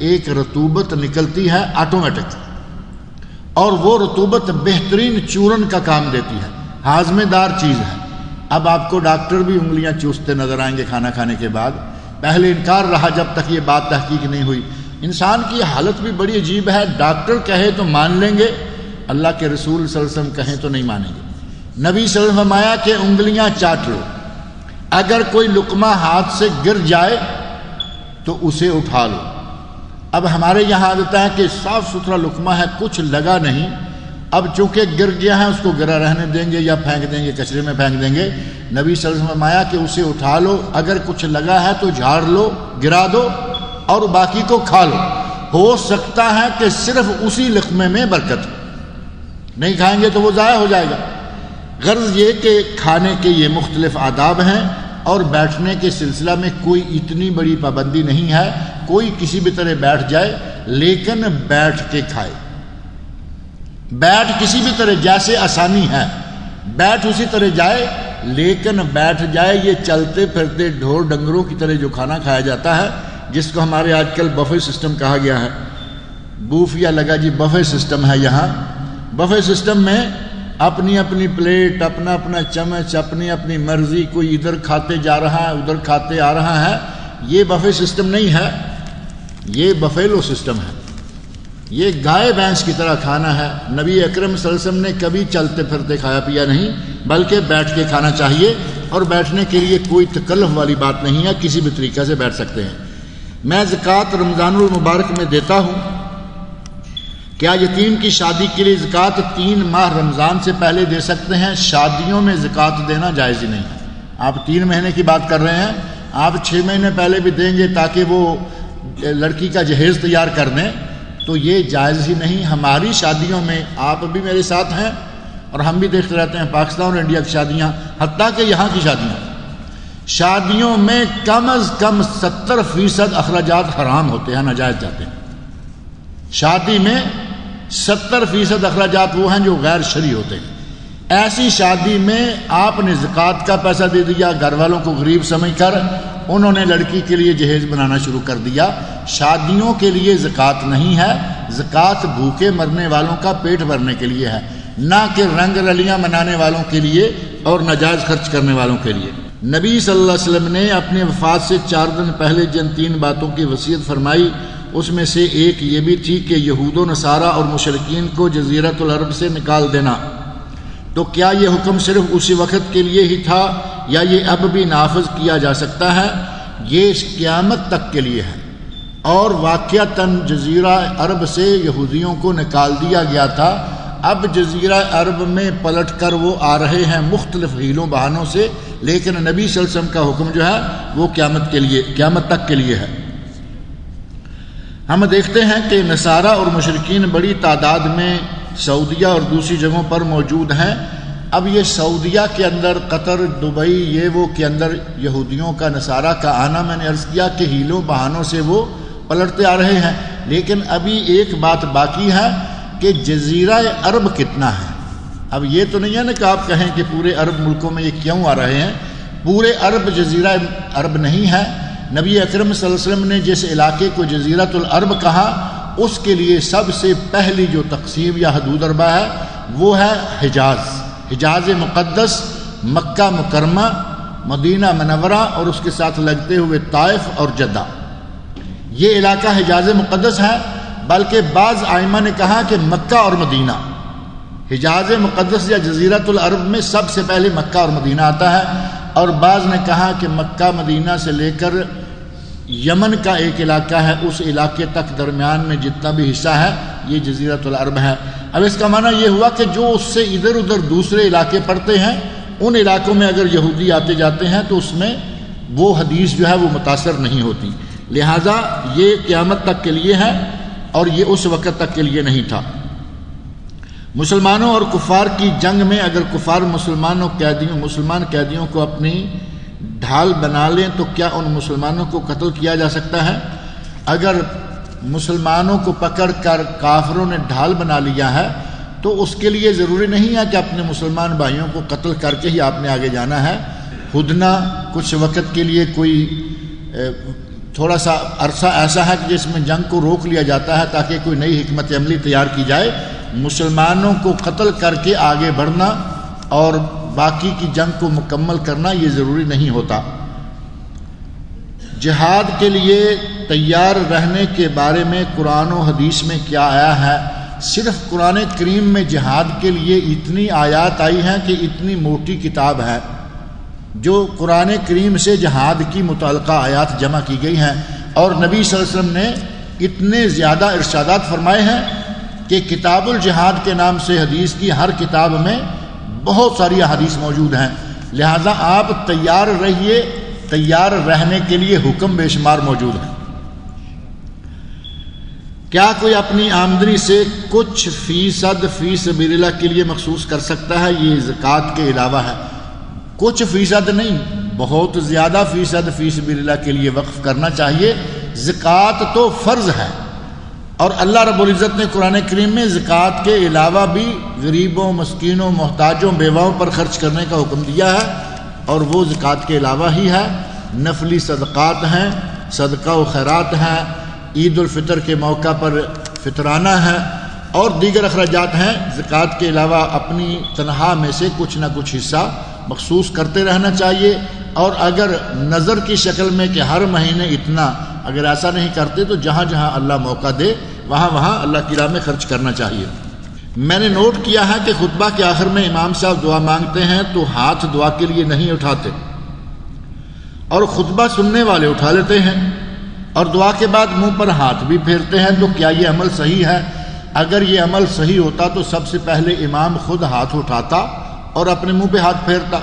ایک رطوبت نکلتی ہے آٹومیٹک، اور وہ رطوبت بہترین چورن کا کام دیتی ہے، ہاضمے دار چیز ہے۔ اب آپ کو ڈاکٹر بھی انگلیاں چوستے نظر آئیں گے کھانا کھانے کے بعد، پہلے انکار رہا جب تک یہ بات تحقیق نہیں ہوئی۔ انسان کی حالت بھی بڑی عجیب ہے، ڈاکٹر کہے تو مان لیں گے، اللہ کے رسول صلی اللہ علیہ وسلم کہیں تو نہیں مانیں گے۔ نبی صلی اللہ علیہ وسلم فرمایا کہ انگلیاں چاٹ لو، اگر کوئی لقمہ ہاتھ سے گر جائے تو اسے اٹھا لو۔ اب ہمارے یہاں عادت ہے کہ صاف ستھرا لقمہ ہے، کچھ لگا نہیں، اب چونکہ گر گیا ہے اس کو گرا رہنے دیں گے یا پھینک دیں گے، کچرے میں پھینک دیں گے؟ نبی صلی اللہ علیہ وسلم نے فرمایا کہ اسے اٹھا لو، اگر کچھ لگا ہے تو جھاڑ لو، گرا دو اور باقی کو کھا لو۔ ہو سکتا ہے کہ صرف اسی لقمے میں برکت ہو، نہیں کھائیں گے تو وہ ضائع ہو جائے گا۔ غرض یہ کہ کھانے کے یہ مختلف آداب ہیں، اور بیٹھنے کے سلسلہ میں کوئی اتنی بڑی پابندی نہیں ہے، کوئی کسی بھی طرح بیٹھ جائے لیکن بیٹھ کے کھائے، بیٹھ کسی بھی طرح جیسے آسانی ہے بیٹھ اسی طرح جائے، لیکن بیٹھ جائے۔ یہ چلتے پھرتے ڈھور ڈنگروں کی طرح جو کھانا کھایا جاتا ہے، جس کو ہمارے آج کل بفے سسٹم کہا گیا ہے، بوفیا لگا جی بفے سسٹم ہے یہاں، بفے سسٹم میں اپنی اپنی پلیٹ، اپنا اپنا چمچ، اپنی اپنی مرضی، کوئی ادھر کھاتے جا رہا ہے ادھر کھاتے آ رہا ہے، یہ بفے سسٹم نہیں ہے، یہ بفیلو سسٹم ہے، یہ گائے بھینس کی طرح کھانا ہے۔ نبی اکرم صلی اللہ علیہ وسلم نے کبھی چلتے پھرتے کھایا پیا نہیں، بلکہ بیٹھ کے کھانا چاہیے، اور بیٹھنے کے لیے کوئی تکلف والی بات نہیں ہے، کسی بھی طریقے سے بیٹھ سکتے ہیں۔ میں زکوٰۃ رمضان المبارک میں دیتا ہوں، کیا یتیم کی شادی کے لیے زکوٰۃ 3 ماہ رمضان سے پہلے دے سکتے ہیں؟ شادیوں میں زکوٰۃ دینا جائز ہی نہیں ہے۔ آپ 3 مہینے کی بات کر رہے ہیں، آپ 6 مہینے پہلے بھی دیں گے تاکہ وہ لڑکی کا جہیز تیار کر دیں، تو یہ جائز ہی نہیں۔ ہماری شادیوں میں آپ بھی میرے ساتھ ہیں اور ہم بھی دیکھتے رہتے ہیں پاکستان اور انڈیا کی شادیاں، حتیٰ کہ یہاں کی شادیوں میں کم از کم 70% اخراجات حرام ہوتے ہیں، ناجائز جاتے ہیں۔ شادی میں 70% اخراجات وہ ہیں جو غیر شرعی ہوتے ہیں۔ ایسی شادی میں آپ نے زکوٰۃ کا پیسہ دے دیا، گھر والوں کو غریب سمجھ کر انہوں نے لڑکی کے لیے جہیز بنانا شروع کر دیا۔ شادیوں کے لیے زکوٰۃ نہیں ہے، زکوٰۃ بھوکے مرنے والوں کا پیٹ بھرنے کے لیے ہے، نہ کہ رنگ رلیاں منانے والوں کے لیے اور ناجائز خرچ کرنے والوں کے لیے۔ نبی صلی اللہ علیہ وسلم نے اپنے وفات سے 4 دن پہلے جن 3 باتوں کی وصیت فرمائی، اس میں سے ایک یہ بھی تھی کہ یہود و نصارہ اور مشرکین کو جزیرۃ العرب سے نکال دینا۔ تو کیا یہ حکم صرف اسی وقت کے لیے ہی تھا یا یہ اب بھی نافذ کیا جا سکتا ہے؟ یہ قیامت تک کے لیے ہے، اور واقعتاً جزیرہ عرب سے یہودیوں کو نکال دیا گیا تھا، اب جزیرہ عرب میں پلٹ کر وہ آ رہے ہیں مختلف حیلوں بہانوں سے، لیکن نبی صلی اللہ علیہ وسلم کا حکم جو ہے وہ قیامت تک کے لیے ہے۔ ہم دیکھتے ہیں کہ نصارہ اور مشرکین بڑی تعداد میں سعودیہ اور دوسری جگہوں پر موجود ہیں۔ اب یہ سعودیہ کے اندر، قطر، دبئی، یہ وہ کے اندر یہودیوں کا، نصارہ کا آنا، میں نے عرض کیا کہ ہیلوں بہانوں سے وہ پلٹتے آ رہے ہیں۔ لیکن ابھی ایک بات باقی ہے کہ جزیرہ عرب کتنا ہے۔ اب یہ تو نہیں ہے نا کہ آپ کہیں کہ پورے عرب ملکوں میں یہ کیوں آ رہے ہیں، پورے عرب جزیرہ عرب نہیں ہے۔ نبی اکرم صلی اللہ علیہ وسلم نے جس علاقے کو جزیرۃ العرب کہا، اس کے لیے سب سے پہلی جو تقسیم یا حدود اربع ہے وہ ہے حجاز مقدس، مکہ مکرمہ، مدینہ منورہ اور اس کے ساتھ لگتے ہوئے طائف اور جدہ، یہ علاقہ حجاز مقدس ہے۔ بلکہ بعض ائمہ نے کہا کہ مکہ اور مدینہ، حجاز مقدس یا جزیرۃ العرب میں سب سے پہلے مکہ اور مدینہ آتا ہے، اور بعض نے کہا کہ مکہ مدینہ سے لے کر یمن کا ایک علاقہ ہے، اس علاقے تک درمیان میں جتنا بھی حصہ ہے یہ جزیرۃ العرب ہے۔ اب اس کا معنی یہ ہوا کہ جو اس سے ادھر ادھر دوسرے علاقے پڑتے ہیں، ان علاقوں میں اگر یہودی آتے جاتے ہیں تو اس میں وہ حدیث جو ہے وہ متاثر نہیں ہوتی، لہٰذا یہ قیامت تک کے لیے ہے اور یہ اس وقت تک کے لیے نہیں تھا۔ مسلمانوں اور کفار کی جنگ میں اگر کفار مسلمان قیدیوں کو اپنی ڈھال بنا لیں تو کیا ان مسلمانوں کو قتل کیا جا سکتا ہے؟ اگر مسلمانوں کو پکڑ کر کافروں نے ڈھال بنا لیا ہے تو اس کے لیے ضروری نہیں ہے کہ اپنے مسلمان بھائیوں کو قتل کر کے ہی آپ نے آگے جانا ہے۔ ہدنہ کچھ وقت کے لیے کوئی تھوڑا سا عرصہ ایسا ہے کہ جس میں جنگ کو روک لیا جاتا ہے تاکہ کوئی نئی حکمت عملی تیار کی جائے۔ مسلمانوں کو قتل کر کے آگے بڑھنا اور باقی کی جنگ کو مکمل کرنا یہ ضروری نہیں ہوتا۔ جہاد کے لیے تیار رہنے کے بارے میں قرآن و حدیث میں کیا آیا ہے؟ صرف قرآن کریم میں جہاد کے لیے اتنی آیات آئی ہیں کہ اتنی موٹی کتاب ہے جو قرآن کریم سے جہاد کی متعلقہ آیات جمع کی گئی ہیں، اور نبی صلی اللہ علیہ وسلم نے اتنے زیادہ ارشادات فرمائے ہیں کہ کتاب الجہاد کے نام سے حدیث کی ہر کتاب میں بہت ساری حدیث موجود ہیں، لہذا آپ تیار رہیے، تیار رہنے کے لیے حکم بے شمار موجود ہیں۔ کیا کوئی اپنی آمدنی سے کچھ فیصد فی سبیل اللہ کے لیے مخصوص کر سکتا ہے؟ یہ زکوٰۃ کے علاوہ ہے، کچھ فیصد نہیں، بہت زیادہ فیصد فی سبیل اللہ کے لیے وقف کرنا چاہیے۔ زکوٰۃ تو فرض ہے، اور اللہ رب العزت نے قرآن کریم میں زکوٰۃ کے علاوہ بھی غریبوں، مسکینوں، محتاجوں، بیواؤں پر خرچ کرنے کا حکم دیا ہے، اور وہ زکوٰۃ کے علاوہ ہی ہے۔ نفلی صدقات ہیں، صدقہ و خیرات ہیں، عید الفطر کے موقع پر فطرانہ ہے، اور دیگر اخراجات ہیں۔ زکوٰۃ کے علاوہ اپنی تنخواہ میں سے کچھ نہ کچھ حصہ مخصوص کرتے رہنا چاہیے، اور اگر نظر کی شکل میں کہ ہر مہینے اتنا، اگر ایسا نہیں کرتے تو جہاں جہاں اللہ موقع دے وہاں وہاں اللہ کی راہ میں خرچ کرنا چاہیے۔ میں نے نوٹ کیا ہے کہ خطبہ کے آخر میں امام صاحب دعا مانگتے ہیں تو ہاتھ دعا کے لیے نہیں اٹھاتے، اور خطبہ سننے والے اٹھا لیتے ہیں، اور دعا کے بعد منہ پر ہاتھ بھی پھیرتے ہیں۔ تو کیا یہ عمل صحیح ہے؟ اگر یہ عمل صحیح ہوتا تو سب سے پہلے امام خود ہاتھ اٹھاتا اور اپنے منہ پہ ہاتھ پھیرتا۔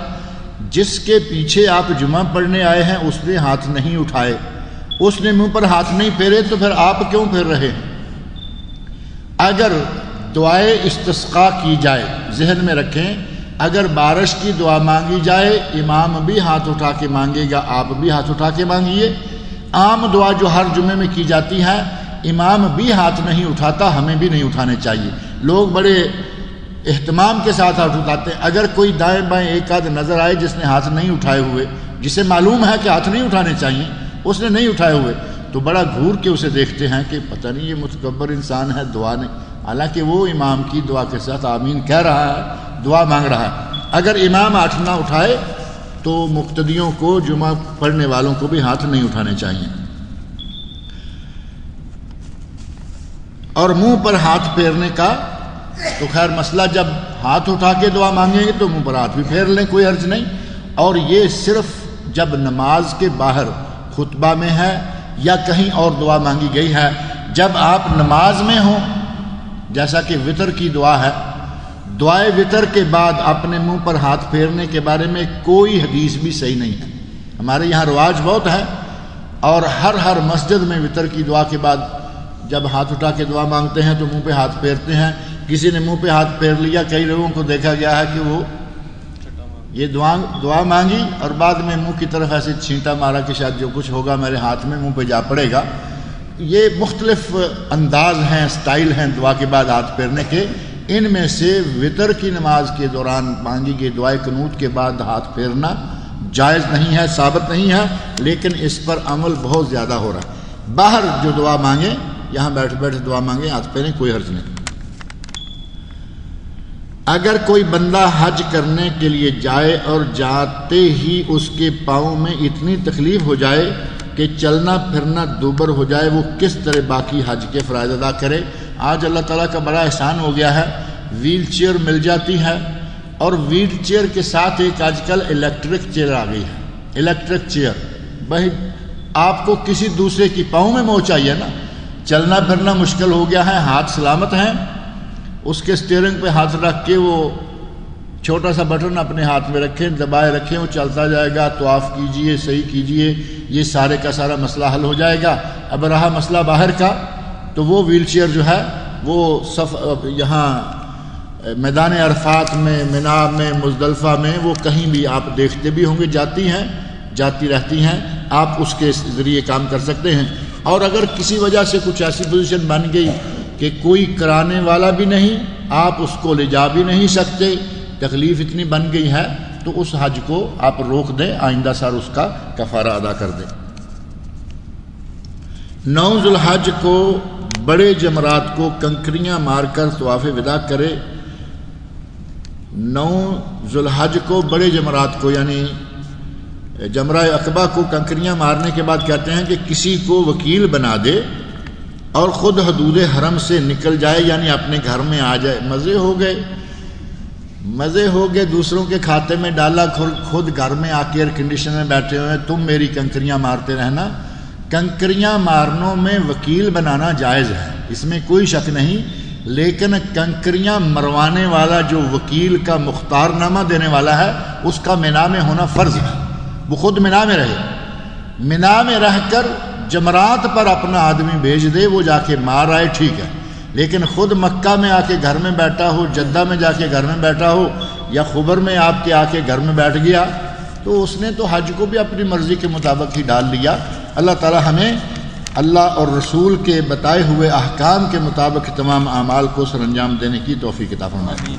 جس کے پیچھے آپ جمعہ پڑھنے آئے ہیں اس نے ہاتھ نہیں اٹھائے، اس نے منہ پر ہاتھ نہیں پھیرے، تو پھر آپ کیوں پھیر رہے ہیں؟ اگر دعائے استسقاء کی جائے، ذہن میں رکھیں، اگر بارش کی دعا مانگی جائے، امام بھی ہاتھ اٹھا کے مانگے گا، آپ بھی ہاتھ اٹھا کے مانگیے۔ عام دعا جو ہر جمعے میں کی جاتی ہے، امام بھی ہاتھ نہیں اٹھاتا، ہمیں بھی نہیں اٹھانے چاہیے۔ لوگ بڑے اہتمام کے ساتھ ہاتھ اٹھاتے ہیں۔ اگر کوئی دائیں بائیں ایک آدھ نظر آئے جس نے ہاتھ نہیں اٹھائے ہوئے، جسے معلوم ہے کہ ہاتھ نہیں اٹھانے چاہیے، اس نے نہیں اٹھائے ہوئے، تو بڑا گھور کے اسے دیکھتے ہیں کہ پتہ نہیں یہ متکبر انسان ہے، دعا نہیں، حالانکہ وہ امام کی دعا کے ساتھ آمین کہہ رہا ہے، دعا مانگ رہا ہے۔ اگر امام ہاتھ نہ اٹھائے تو مقتدیوں کو، جمعہ پڑھنے والوں کو بھی ہاتھ نہیں اٹھانے چاہیے۔ اور منہ پر ہاتھ پھیرنے کا تو خیر مسئلہ، جب ہاتھ اٹھا کے دعا مانگیں گے تو منہ پر ہاتھ بھی پھیر لیں، کوئی حرج نہیں۔ اور یہ صرف جب نماز کے باہر خطبہ میں ہے یا کہیں اور دعا مانگی گئی ہے۔ جب آپ نماز میں ہوں، جیسا کہ وطر کی دعا ہے، دعائے وطر کے بعد اپنے منہ پر ہاتھ پھیرنے کے بارے میں کوئی حدیث بھی صحیح نہیں ہے۔ ہمارے یہاں رواج بہت ہے، اور ہر مسجد میں وطر کی دعا کے بعد جب ہاتھ اٹھا کے دعا مانگتے ہیں تو منہ پہ ہاتھ پھیرتے ہیں، کسی نے منہ پہ ہاتھ پھیر لیا، کئی لوگوں کو دیکھا گیا ہے کہ وہ یہ دعا مانگی اور بعد میں منہ کی طرف ایسے چھینٹا مارا کہ شاید جو کچھ ہوگا میرے ہاتھ میں منہ پہ جا پڑے گا۔ یہ مختلف انداز ہیں، سٹائل ہیں دعا کے بعد ہاتھ پھیرنے کے۔ ان میں سے وتر کی نماز کے دوران مانگی گئی دعائے قنوت کے بعد ہاتھ پھیرنا جائز نہیں ہے، ثابت نہیں ہے، لیکن اس پر عمل بہت زیادہ ہو رہا ہے۔ باہر جو دعا مانگے، یہاں بیٹھ بیٹھ دعا مانگے، ہاتھ پھیریں، کوئی حرج نہیں۔ اگر کوئی بندہ حج کرنے کے لیے جائے اور جاتے ہی اس کے پاؤں میں اتنی تکلیف ہو جائے کہ چلنا پھرنا دوبر ہو جائے، وہ کس طرح باقی حج کے فرائض ادا کرے؟ آج اللہ تعالیٰ کا بڑا احسان ہو گیا ہے، ویل چیئر مل جاتی ہے، اور ویل چیئر کے ساتھ ایک آج کل الیکٹرک چیئر آ گئی ہے۔ الیکٹرک چیئر، بھائی آپ کو کسی دوسرے کی پاؤں میں موہ چاہیے نا، چلنا پھرنا مشکل ہو گیا ہے، ہاتھ سلامت ہیں، اس کے سٹیئرنگ پہ ہاتھ رکھ کے وہ چھوٹا سا بٹن اپنے ہاتھ میں رکھیں، دبائے رکھیں، وہ چلتا جائے گا، طواف کیجئے، صحیح کیجئے، یہ سارے کا سارا مسئلہ حل ہو جائے گا۔ اب رہا مسئلہ باہر کا، تو وہ ویل چیئر جو ہے وہ یہاں میدان عرفات میں، منا میں، مزدلفہ میں، وہ کہیں بھی آپ دیکھتے بھی ہوں گے، جاتی رہتی ہیں، آپ اس کے ذریعے کام کر سکتے ہیں۔ اور اگر کسی وجہ سے کچھ ایسی پوزیشن بن گئی کہ کوئی کرانے والا بھی نہیں، آپ اس کو لے جا بھی نہیں سکتے، تکلیف اتنی بن گئی ہے، تو اس حج کو آپ روک دیں، آئندہ سال اس کا کفارہ ادا کر دیں۔ 9 ذو الحج کو بڑے جمرات کو کنکریاں مار کر طواف وداع کرے۔ 9 ذو الحج کو بڑے جمرات کو یعنی جمرہ عقبہ کو کنکریاں مارنے کے بعد کہتے ہیں کہ کسی کو وکیل بنا دے اور خود حدود حرم سے نکل جائے، یعنی اپنے گھر میں آ جائے۔ مزے ہو گئے، دوسروں کے کھاتے میں ڈالا، خود گھر میں آ کے ایئر کنڈیشن میں بیٹھے ہوئے، تم میری کنکریاں مارتے رہنا۔ کنکریاں مارنوں میں وکیل بنانا جائز ہے، اس میں کوئی شک نہیں، لیکن کنکریاں مروانے والا جو وکیل کا مختار نامہ دینے والا ہے، اس کا مینا میں ہونا فرض ہے، وہ خود مینا میں رہے، مینا میں رہ کر جمرات پر اپنا آدمی بھیج دے، وہ جا کے مار آئے، ٹھیک ہے، لیکن خود مکہ میں آ کے گھر میں بیٹھا ہو، جدہ میں جا کے گھر میں بیٹھا ہو، یا خبر میں آپ کے آ کے گھر میں بیٹھ گیا، تو اس نے تو حج کو بھی اپنی مرضی کے مطابق ہی ڈال لیا۔ اللہ تعالی ہمیں اللہ اور رسول کے بتائے ہوئے احکام کے مطابق تمام اعمال کو سر انجام دینے کی توفیق عطا فرمائے۔